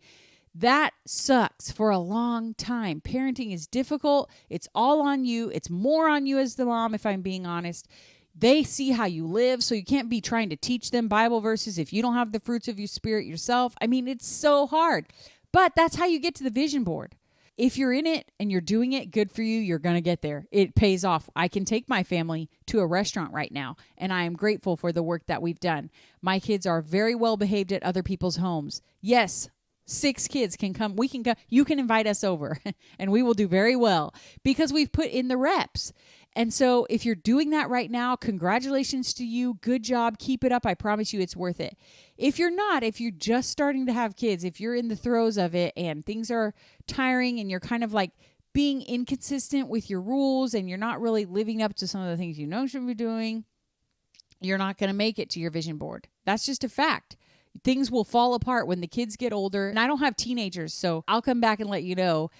That sucks for a long time. Parenting is difficult. It's all on you. It's more on you as the mom, if I'm being honest. They see how you live, so you can't be trying to teach them Bible verses if you don't have the fruits of your spirit yourself. I mean, it's so hard. But that's how you get to the vision board. If you're in it and you're doing it, good for you. You're going to get there. It pays off. I can take my family to a restaurant right now, and I am grateful for the work that we've done. My kids are very well behaved at other people's homes. Yes, 6 kids can come. We can come. You can invite us over and we will do very well because we've put in the reps. And so if you're doing that right now, congratulations to you. Good job. Keep it up. I promise you it's worth it. If you're not, if you're just starting to have kids, if you're in the throes of it and things are tiring and you're kind of like being inconsistent with your rules and you're not really living up to some of the things you know you should be doing, you're not going to make it to your vision board. That's just a fact. Things will fall apart when the kids get older. And I don't have teenagers, so I'll come back and let you know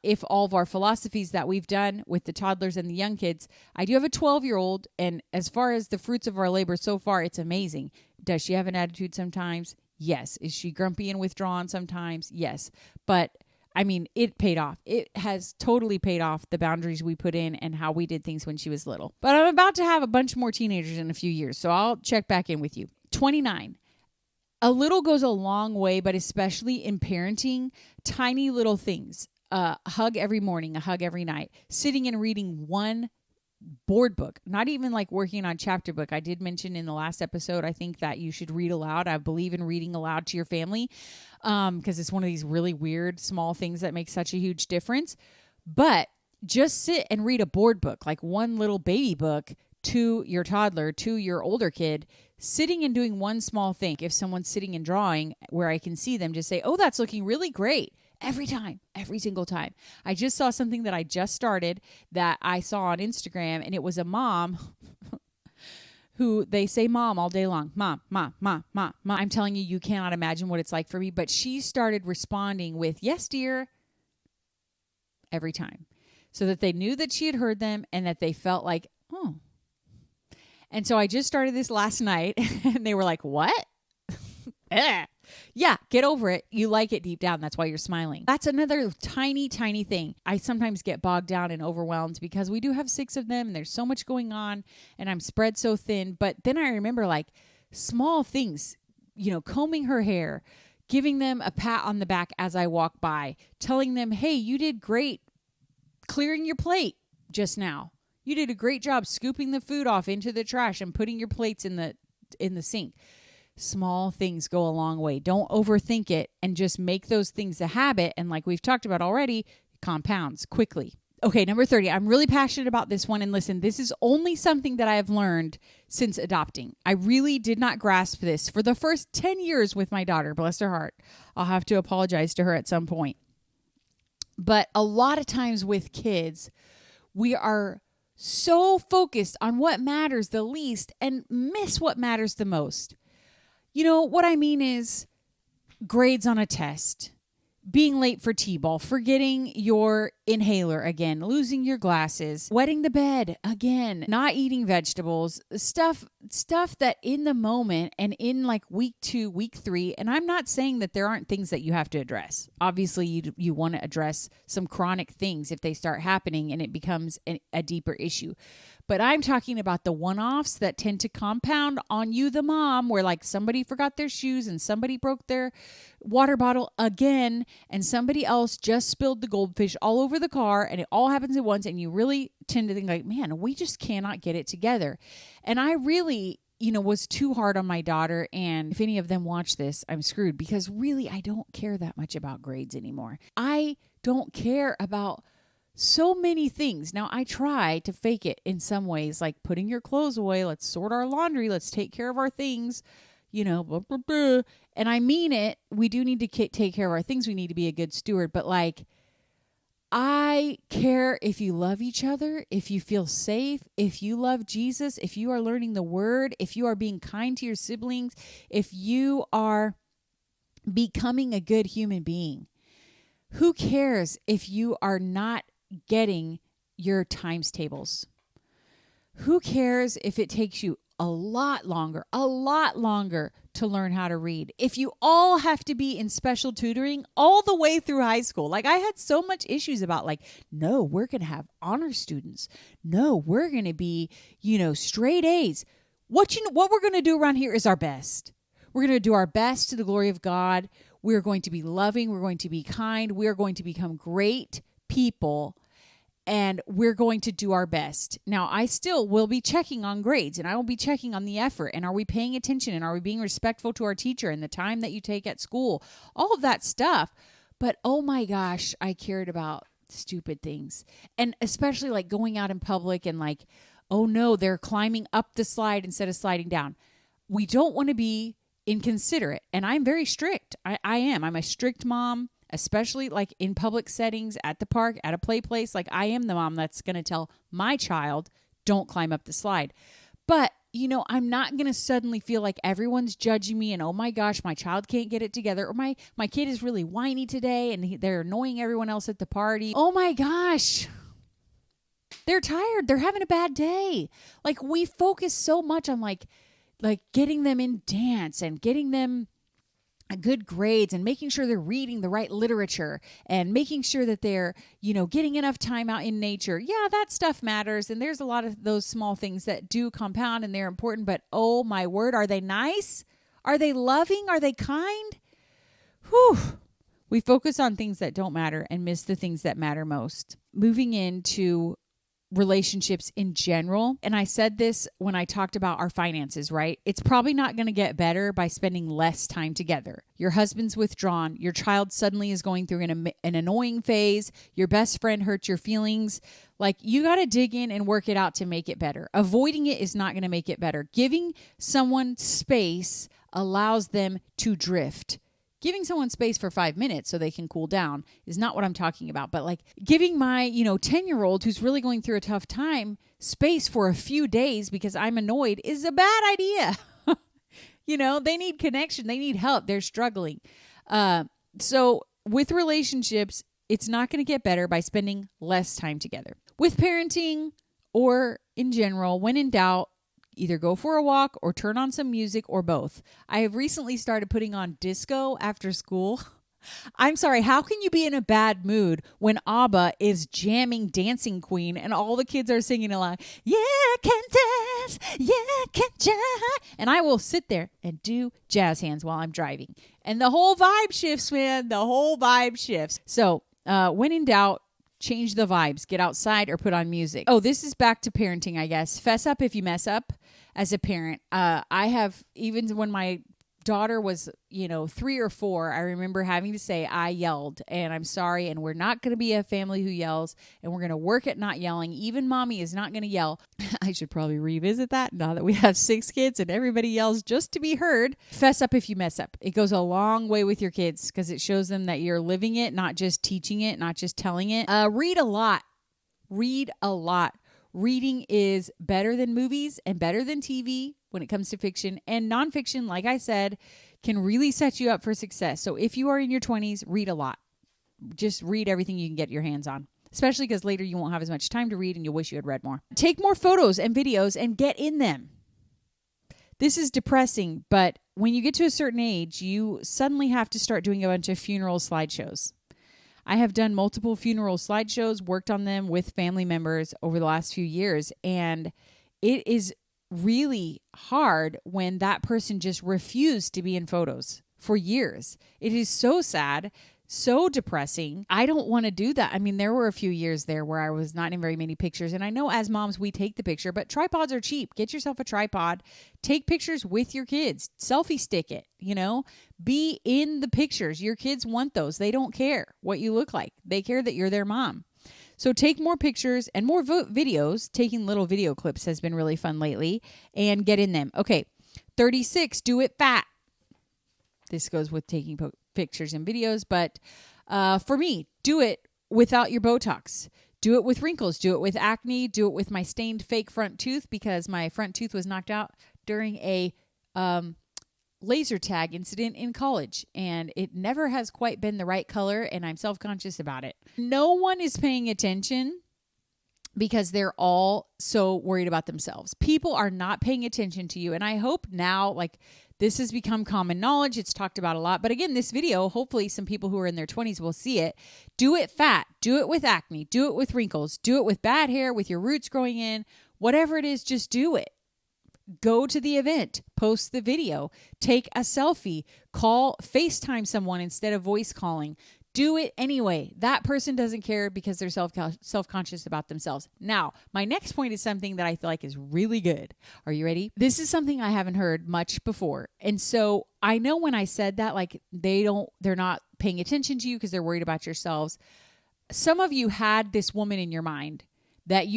if all of our philosophies that we've done with the toddlers and the young kids. I do have a 12-year-old, and as far as the fruits of our labor so far, it's amazing. Does she have an attitude sometimes? Yes. Is she grumpy and withdrawn sometimes? Yes. But I mean, it paid off. It has totally paid off, the boundaries we put in and how we did things when she was little. But I'm about to have a bunch more teenagers in a few years, so I'll check back in with you. 29. A little goes a long way, but especially in parenting, tiny little things. A hug every morning, a hug every night. Sitting and reading one board book, not even like working on chapter book. I did mention in the last episode, I think that you should read aloud. I believe in reading aloud to your family because it's one of these really weird small things that make such a huge difference. But just sit and read a board book, like one little baby book to your toddler, to your older kid, sitting and doing one small thing. If someone's sitting and drawing where I can see them, just say, oh, that's looking really great. Every time, every single time. I just saw something that I just started that I saw on Instagram, and it was a mom who they say mom all day long. Mom, mom, mom, mom, mom. I'm telling you, you cannot imagine what it's like for me. But she started responding with, yes, dear, every time. So that they knew that she had heard them and that they felt like, oh. And so I just started this last night, and they were like, what? Yeah, get over it. You like it deep down. That's why you're smiling. That's another tiny, tiny thing. I sometimes get bogged down and overwhelmed because we do have 6 of them and there's so much going on and I'm spread so thin. But then I remember like small things, combing her hair, giving them a pat on the back as I walk by, telling them, hey, you did great clearing your plate just now. You did a great job scooping the food off into the trash and putting your plates in the sink. Small things go a long way. Don't overthink it and just make those things a habit. And like we've talked about already, compounds quickly. Okay, number 30. I'm really passionate about this one. And listen, this is only something that I have learned since adopting. I really did not grasp this for the first 10 years with my daughter. Bless her heart. I'll have to apologize to her at some point. But a lot of times with kids, we are so focused on what matters the least and miss what matters the most. What I mean is grades on a test, being late for T-ball, forgetting your inhaler again, losing your glasses, wetting the bed again, not eating vegetables, stuff that in the moment and in like week 2, week 3, and I'm not saying that there aren't things that you have to address. Obviously, you want to address some chronic things if they start happening and it becomes a deeper issue. But I'm talking about the one-offs that tend to compound on you, the mom, where like somebody forgot their shoes and somebody broke their water bottle again and somebody else just spilled the goldfish all over the car and it all happens at once and you really tend to think like, man, we just cannot get it together. And I really, was too hard on my daughter. And if any of them watch this, I'm screwed because really I don't care that much about grades anymore. I don't care about so many things. Now, I try to fake it in some ways, like putting your clothes away. Let's sort our laundry. Let's take care of our things, blah, blah, blah. And I mean it. We do need to take care of our things. We need to be a good steward. But like, I care if you love each other, if you feel safe, if you love Jesus, if you are learning the word, if you are being kind to your siblings, if you are becoming a good human being. Who cares if you are not getting your times tables? Who cares if it takes you a lot longer to learn how to read? If you all have to be in special tutoring all the way through high school. Like I had so much issues about like, no, we're going to have honor students. No, we're going to be, straight A's. What we're going to do around here is our best. We're going to do our best to the glory of God. We're going to be loving. We're going to be kind. We're going to become great people, and we're going to do our best. Now, I still will be checking on grades, and I will be checking on the effort, and are we paying attention, and are we being respectful to our teacher and the time that you take at school, all of that stuff. But oh my gosh, I cared about Stupid things. And especially like going out in public and like, oh no, they're climbing up the slide instead of sliding down. We don't want to be inconsiderate. And I'm very strict. I am. I'm a strict mom, especially like in public settings, at the park, at a play place. Like I am the mom that's going to tell my child, don't climb up the slide. But, you know, I'm not going to suddenly feel like everyone's judging me and, oh my gosh, my child can't get it together. Or my kid is really whiny today and they're annoying everyone else at the party. Oh my gosh. They're tired. They're having a bad day. Like we focus so much on like getting them in dance and getting them good grades and making sure they're reading the right literature and making sure that they're, you know, getting enough time out in nature. Yeah, that stuff matters. And there's a lot of those small things that do compound and they're important. But oh my word, are they nice? Are they loving? Are they kind? Whew. We focus on things that don't matter and miss the things that matter most. Moving into relationships in general. And I said this when I talked about our finances, right? It's probably not going to get better by spending less time together. Your husband's withdrawn. Your child suddenly is going through an annoying phase. Your best friend hurts your feelings. Like you got to dig in and work it out to make it better. Avoiding it is not going to make it better. Giving someone space allows them to drift. Giving someone space for 5 minutes so they can cool down is not what I'm talking about. But like giving my, 10-year-old who's really going through a tough time space for a few days because I'm annoyed is a bad idea. They need connection. They need help. They're struggling. So with relationships, it's not going to get better by spending less time together. With parenting or in general, when in doubt, either go for a walk or turn on some music or both. I have recently started putting on disco after school. I'm sorry, how can you be in a bad mood when ABBA is jamming Dancing Queen and all the kids are singing along, yeah, I can dance, yeah, I can jive. And I will sit there and do jazz hands while I'm driving. And the whole vibe shifts, man. The whole vibe shifts. So when in doubt, change the vibes. Get outside or put on music. Oh, this is back to parenting, I guess. Fess up if you mess up as a parent. I have, even when my daughter was, 3 or 4, I remember having to say, I yelled and I'm sorry. And we're not going to be a family who yells and we're going to work at not yelling. Even mommy is not going to yell. I should probably revisit that now that we have 6 kids and everybody yells just to be heard. Fess up if you mess up. It goes a long way with your kids because it shows them that you're living it, not just teaching it, not just telling it. Read a lot. Read a lot. Reading is better than movies and better than TV when it comes to fiction. And nonfiction, like I said, can really set you up for success. So if you are in your 20s, read a lot. Just read everything you can get your hands on, especially because later you won't have as much time to read and you'll wish you had read more. Take more photos and videos and get in them. This is depressing, but when you get to a certain age, you suddenly have to start doing a bunch of funeral slideshows. I have done multiple funeral slideshows, worked on them with family members over the last few years, and it is really hard when that person just refused to be in photos for years. It is so sad, so depressing. I don't want to do that. I mean, there were a few years there where I was not in very many pictures, and I know as moms, we take the picture, but tripods are cheap. Get yourself a tripod. Take pictures with your kids. Selfie stick it, Be in the pictures. Your kids want those. They don't care what you look like. They care that you're their mom. So take more pictures and more videos. Taking little video clips has been really fun lately, and get in them. Okay, 36, do it fat. This goes with taking pictures and videos, but for me, do it without your Botox. Do it with wrinkles. Do it with acne. Do it with my stained fake front tooth because my front tooth was knocked out during a laser tag incident in college, and it never has quite been the right color, and I'm self-conscious about it. No one is paying attention because they're all so worried about themselves. People are not paying attention to you, and I hope now, this has become common knowledge. It's talked about a lot. But again, this video, hopefully some people who are in their 20s will see it. Do it fat. Do it with acne. Do it with wrinkles. Do it with bad hair, with your roots growing in. Whatever it is, just do it. Go to the event. Post the video. Take a selfie. FaceTime someone instead of voice calling. Do it anyway. That person doesn't care because they're self-conscious about themselves. Now, my next point is something that I feel like is really good. Are you ready? This is something I haven't heard much before. And so I know when I said that, they're not paying attention to you because they're worried about yourselves. some of you had this woman in your mind that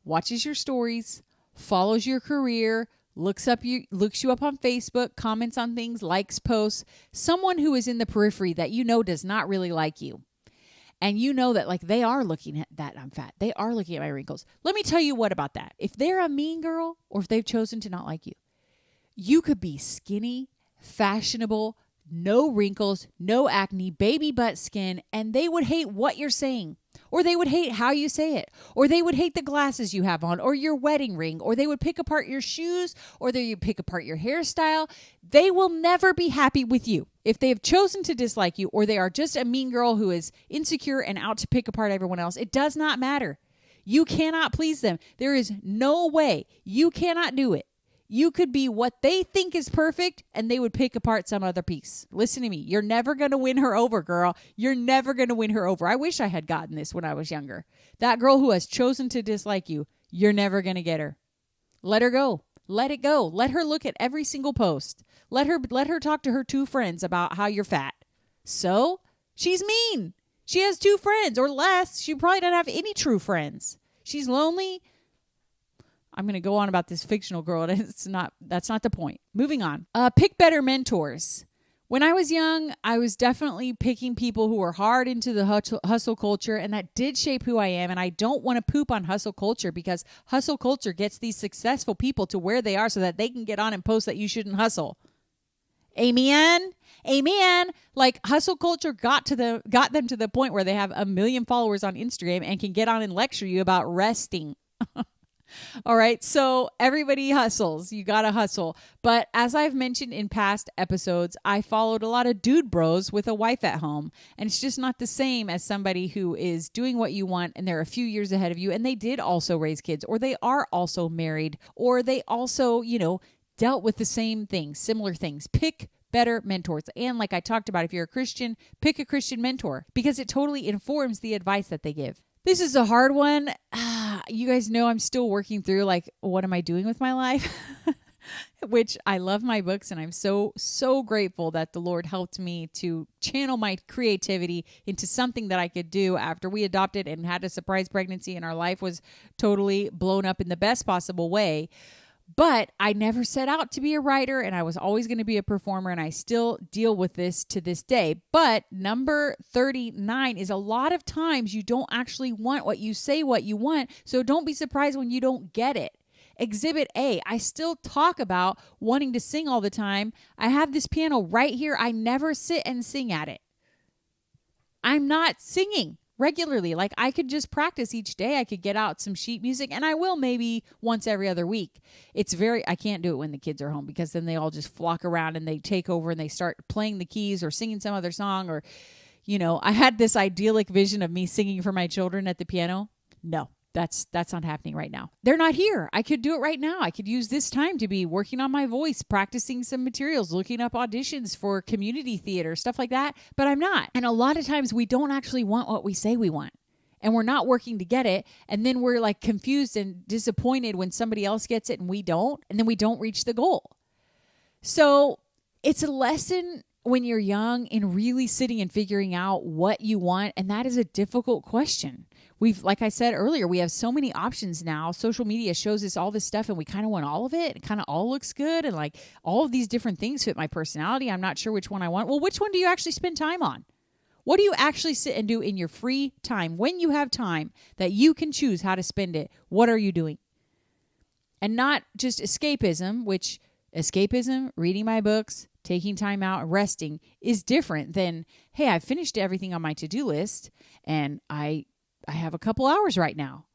watches your stories, follows your career, looks you up on Facebook, comments on things, likes posts, someone who is in the periphery that does not really like you. And that like they are looking at that I'm fat. They are looking at my wrinkles. Let me tell you what about that. If they're a mean girl or if they've chosen to not like you, you could be skinny, fashionable, no wrinkles, no acne, baby butt skin, and they would hate what you're saying, or they would hate how you say it, or they would hate the glasses you have on, or your wedding ring, or they would pick apart your shoes, or they would pick apart your hairstyle. They will never be happy with you. If they have chosen to dislike you, or they are just a mean girl who is insecure and out to pick apart everyone else, it does not matter. You cannot please them. There is no way. You cannot do it. You could be what they think is perfect, and they would pick apart some other piece. Listen to me. You're never going to win her over, girl. You're never going to win her over. I wish I had gotten this when I was younger. That girl who has chosen to dislike you, you're never going to get her. Let her go. Let it go. Let her look at every single post. Let her talk to her 2 friends about how you're fat. So, she's mean. She has 2 friends or less. She probably doesn't have any true friends. She's lonely. I'm going to go on about this fictional girl. That's not the point. Moving on. Pick better mentors. When I was young, I was definitely picking people who were hard into the hustle culture, and that did shape who I am. And I don't want to poop on hustle culture, because hustle culture gets these successful people to where they are so that they can get on and post that you shouldn't hustle. Amen. Amen. Like, hustle culture got them to the point where they have 1 million followers on Instagram and can get on and lecture you about resting. All right. So everybody hustles. You got to hustle. But as I've mentioned in past episodes, I followed a lot of dude bros with a wife at home. And it's just not the same as somebody who is doing what you want and they're a few years ahead of you. And they did also raise kids, or they are also married, or they also, dealt with the same things, similar things. Pick better mentors. And like I talked about, if you're a Christian, pick a Christian mentor, because it totally informs the advice that they give. This is a hard one. You guys know I'm still working through, like, what am I doing with my life? Which I love my books, and I'm so, so grateful that the Lord helped me to channel my creativity into something that I could do after we adopted and had a surprise pregnancy, and our life was totally blown up in the best possible way. But I never set out to be a writer, and I was always going to be a performer, and I still deal with this to this day. But number 39 is, a lot of times you don't actually want what you say what you want, so don't be surprised when you don't get it. Exhibit A, I still talk about wanting to sing all the time. I have this piano right here. I never sit and sing at it. I'm not singing regularly. Like, I could just practice each day. I could get out some sheet music, and I will maybe once every other week. I can't do it when the kids are home, because then they all just flock around and they take over and they start playing the keys or singing some other song, or, I had this idyllic vision of me singing for my children at the piano. No, that's not happening right now. They're not here. I could do it right now. I could use this time to be working on my voice, practicing some materials, looking up auditions for community theater, stuff like that. But I'm not. And a lot of times we don't actually want what we say we want. And we're not working to get it. And then we're like confused and disappointed when somebody else gets it and we don't. And then we don't reach the goal. So it's a lesson when you're young in really sitting and figuring out what you want. And that is a difficult question. Like I said earlier, we have so many options now. Social media shows us all this stuff, and we kind of want all of it. It kind of all looks good, and like all of these different things fit my personality. I'm not sure which one I want. Well, which one do you actually spend time on? What do you actually sit and do in your free time? When you have time that you can choose how to spend it, what are you doing? And not just escapism, which escapism, reading my books, taking time out, resting is different than, hey, I've finished everything on my to-do list, and I have a couple hours right now.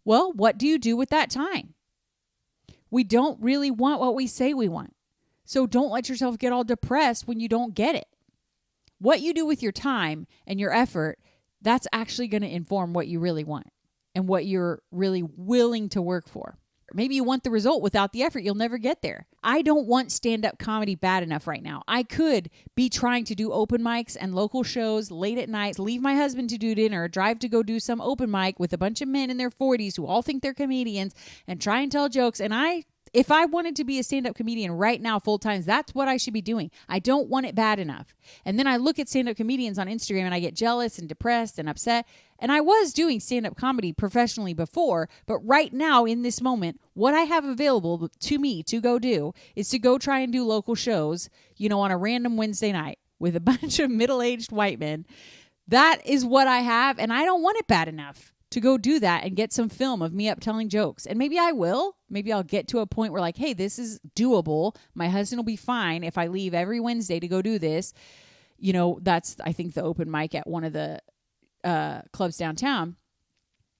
Well, what do you do with that time? We don't really want what we say we want. So don't let yourself get all depressed when you don't get it. What you do with your time and your effort, that's actually going to inform what you really want and what you're really willing to work for. Maybe you want the result without the effort. You'll never get there. I don't want stand-up comedy bad enough right now. I could be trying to do open mics and local shows late at night, leave my husband to do dinner, drive to go do some open mic with a bunch of men in their 40s who all think they're comedians, and try and tell jokes. And I If I wanted to be a stand-up comedian right now full time, that's what I should be doing. I don't want it bad enough. And then I look at stand-up comedians on Instagram and I get jealous and depressed and upset. And I was doing stand-up comedy professionally before, but right now in this moment, what I have available to me to go do is to go try and do local shows, on a random Wednesday night with a bunch of middle-aged white men. That is what I have, and I don't want it bad enough to go do that and get some film of me up telling jokes. And maybe I will. Maybe I'll get to a point where hey, this is doable. My husband will be fine if I leave every Wednesday to go do this. That's, I think, the open mic at one of the clubs downtown.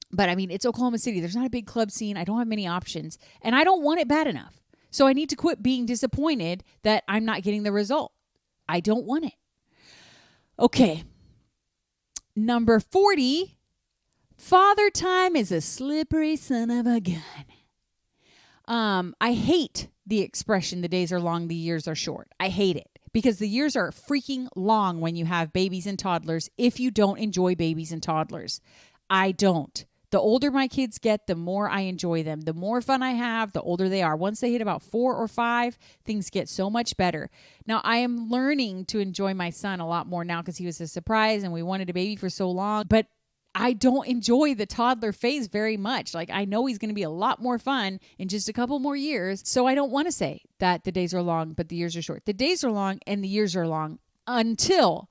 But it's Oklahoma City. There's not a big club scene. I don't have many options. And I don't want it bad enough. So I need to quit being disappointed that I'm not getting the result. I don't want it. Okay. Number 40. Father time is a slippery son of a gun. I hate the expression, the days are long, the years are short. I hate it because the years are freaking long when you have babies and toddlers if you don't enjoy babies and toddlers. I don't. The older my kids get, the more I enjoy them. The more fun I have, the older they are. Once they hit about 4 or 5, things get so much better. Now, I am learning to enjoy my son a lot more now because he was a surprise and we wanted a baby for so long. But I don't enjoy the toddler phase very much. I know he's going to be a lot more fun in just a couple more years. So I don't want to say that the days are long, but the years are short. The days are long and the years are long until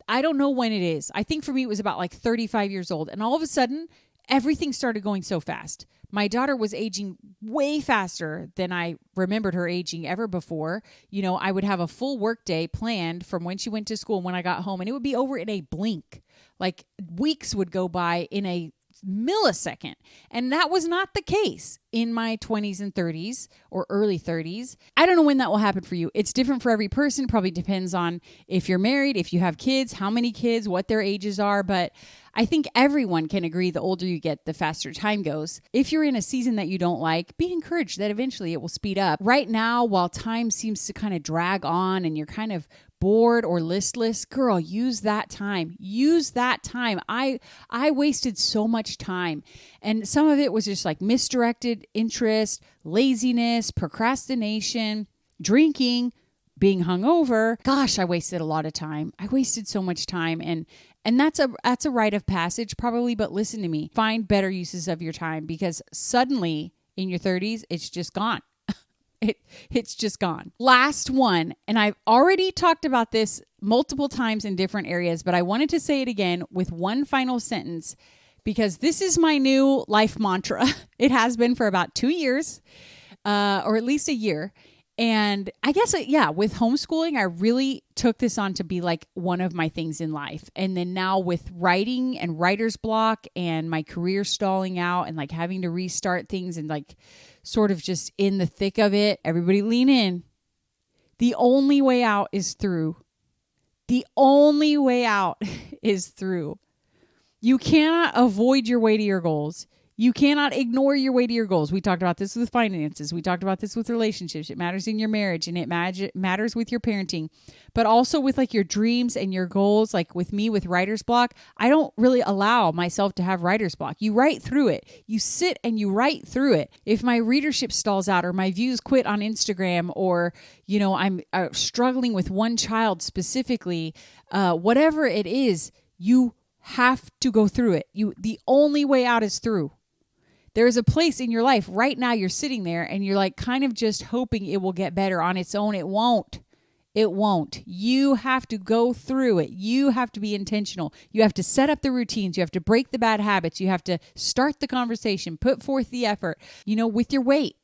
I don't know when it is. I think for me, it was about 35 years old. And all of a sudden, everything started going so fast. My daughter was aging way faster than I remembered her aging ever before. I would have a full work day planned from when she went to school and when I got home, and it would be over in a blink. Weeks would go by in a millisecond. And that was not the case in my 20s and 30s or early 30s. I don't know when that will happen for you. It's different for every person. Probably depends on if you're married, if you have kids, how many kids, what their ages are. But I think everyone can agree the older you get, the faster time goes. If you're in a season that you don't like, be encouraged that eventually it will speed up. Right now, while time seems to kind of drag on and you're kind of bored or listless, girl, use that time. Use that time. I wasted so much time. And some of it was just misdirected interest, laziness, procrastination, drinking, being hungover. Gosh, I wasted a lot of time. I wasted so much time. And that's a rite of passage probably, but listen to me. Find better uses of your time because suddenly in your 30s, it's just gone. It's just gone. Last one, and I've already talked about this multiple times in different areas, but I wanted to say it again with one final sentence because this is my new life mantra. It has been for about 2 years, or at least a year. And I guess, with homeschooling, I really took this on to be one of my things in life. And then now with writing and writer's block and my career stalling out and having to restart things and sort of just in the thick of it, everybody lean in. The only way out is through. The only way out is through. You cannot avoid your way to your goals. You cannot ignore your way to your goals. We talked about this with finances. We talked about this with relationships. It matters in your marriage and it matters with your parenting, but also with your dreams and your goals. With me with writer's block, I don't really allow myself to have writer's block. You write through it. You sit and you write through it. If my readership stalls out or my views quit on Instagram or, I'm struggling with one child specifically, whatever it is, you have to go through it. The only way out is through. There is a place in your life right now you're sitting there and you're kind of just hoping it will get better on its own. It won't. It won't. You have to go through it. You have to be intentional. You have to set up the routines. You have to break the bad habits. You have to start the conversation, put forth the effort, with your weight,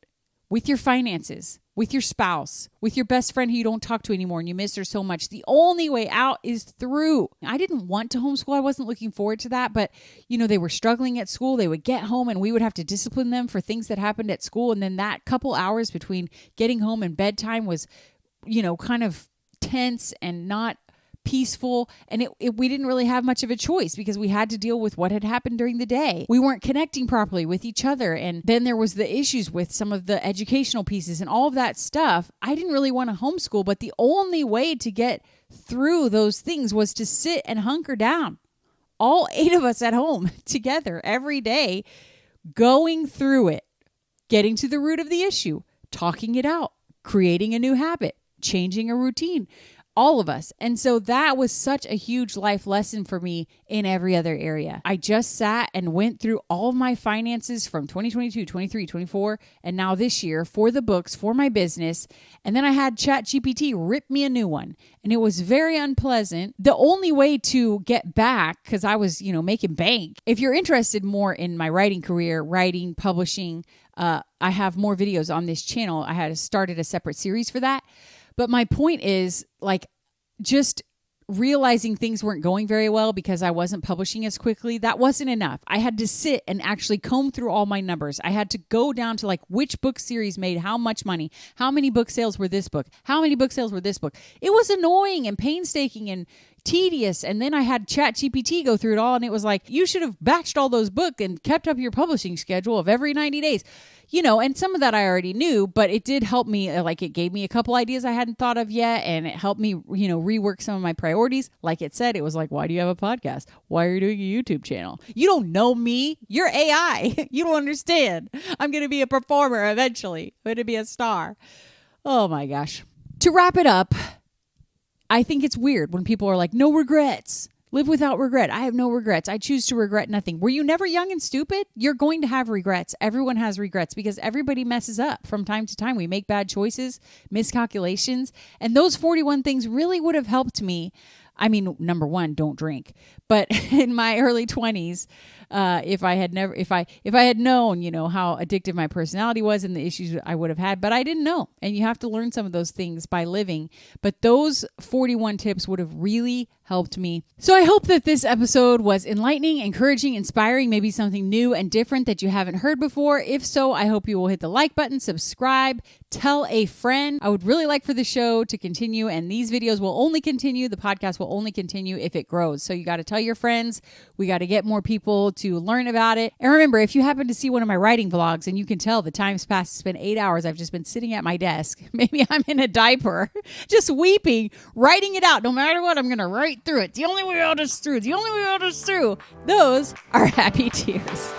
with your finances, with your spouse, with your best friend who you don't talk to anymore and you miss her so much. The only way out is through. I didn't want to homeschool. I wasn't looking forward to that, but they were struggling at school. They would get home and we would have to discipline them for things that happened at school. And then that couple hours between getting home and bedtime was, kind of tense and not peaceful. And we didn't really have much of a choice because we had to deal with what had happened during the day. We weren't connecting properly with each other. And then there was the issues with some of the educational pieces and all of that stuff. I didn't really want to homeschool, but the only way to get through those things was to sit and hunker down. All 8 of us at home together every day, going through it, getting to the root of the issue, talking it out, creating a new habit, changing a routine. All of us. And so that was such a huge life lesson for me in every other area. I just sat and went through all of my finances from 2022, 23, 24, and now this year for the books, for my business. And then I had ChatGPT rip me a new one. And it was very unpleasant. The only way to get back, because I was, making bank. If you're interested more in my writing career, writing, publishing, I have more videos on this channel. I had started a separate series for that. But my point is, just realizing things weren't going very well because I wasn't publishing as quickly, that wasn't enough. I had to sit and actually comb through all my numbers. I had to go down to which book series made how much money, how many book sales were this book, how many book sales were this book. It was annoying and painstaking and tedious. And then I had ChatGPT go through it all, and it was you should have batched all those books and kept up your publishing schedule of every 90 days. And some of that I already knew, but it did help me. It gave me a couple ideas I hadn't thought of yet, and it helped me, rework some of my priorities. Like it said, it was why do you have a podcast? Why are you doing a YouTube channel? You don't know me. You're AI. You don't understand. I'm going to be a performer eventually. I'm going to be a star. Oh my gosh. To wrap it up, I think it's weird when people are no regrets. Live without regret. I have no regrets. I choose to regret nothing. Were you never young and stupid? You're going to have regrets. Everyone has regrets because everybody messes up from time to time. We make bad choices, miscalculations, and those 41 things really would have helped me. I mean, number one, don't drink. But in my early 20s, if I had known, how addictive my personality was and the issues I would have had, but I didn't know. And you have to learn some of those things by living. But those 41 tips would have really helped me. So I hope that this episode was enlightening, encouraging, inspiring, maybe something new and different that you haven't heard before. If so, I hope you will hit the like button, subscribe, tell a friend. I would really like for the show to continue, and these videos will only continue. The podcast will only continue if it grows. So you got to tell your friends. We got to get more people to learn about it. And remember, if you happen to see one of my writing vlogs and you can tell the time's passed, it's been 8 hours. I've just been sitting at my desk. Maybe I'm in a diaper, just weeping, writing it out. No matter what, I'm going to write through it. The only way out is through. The only way out is through. Those are happy tears.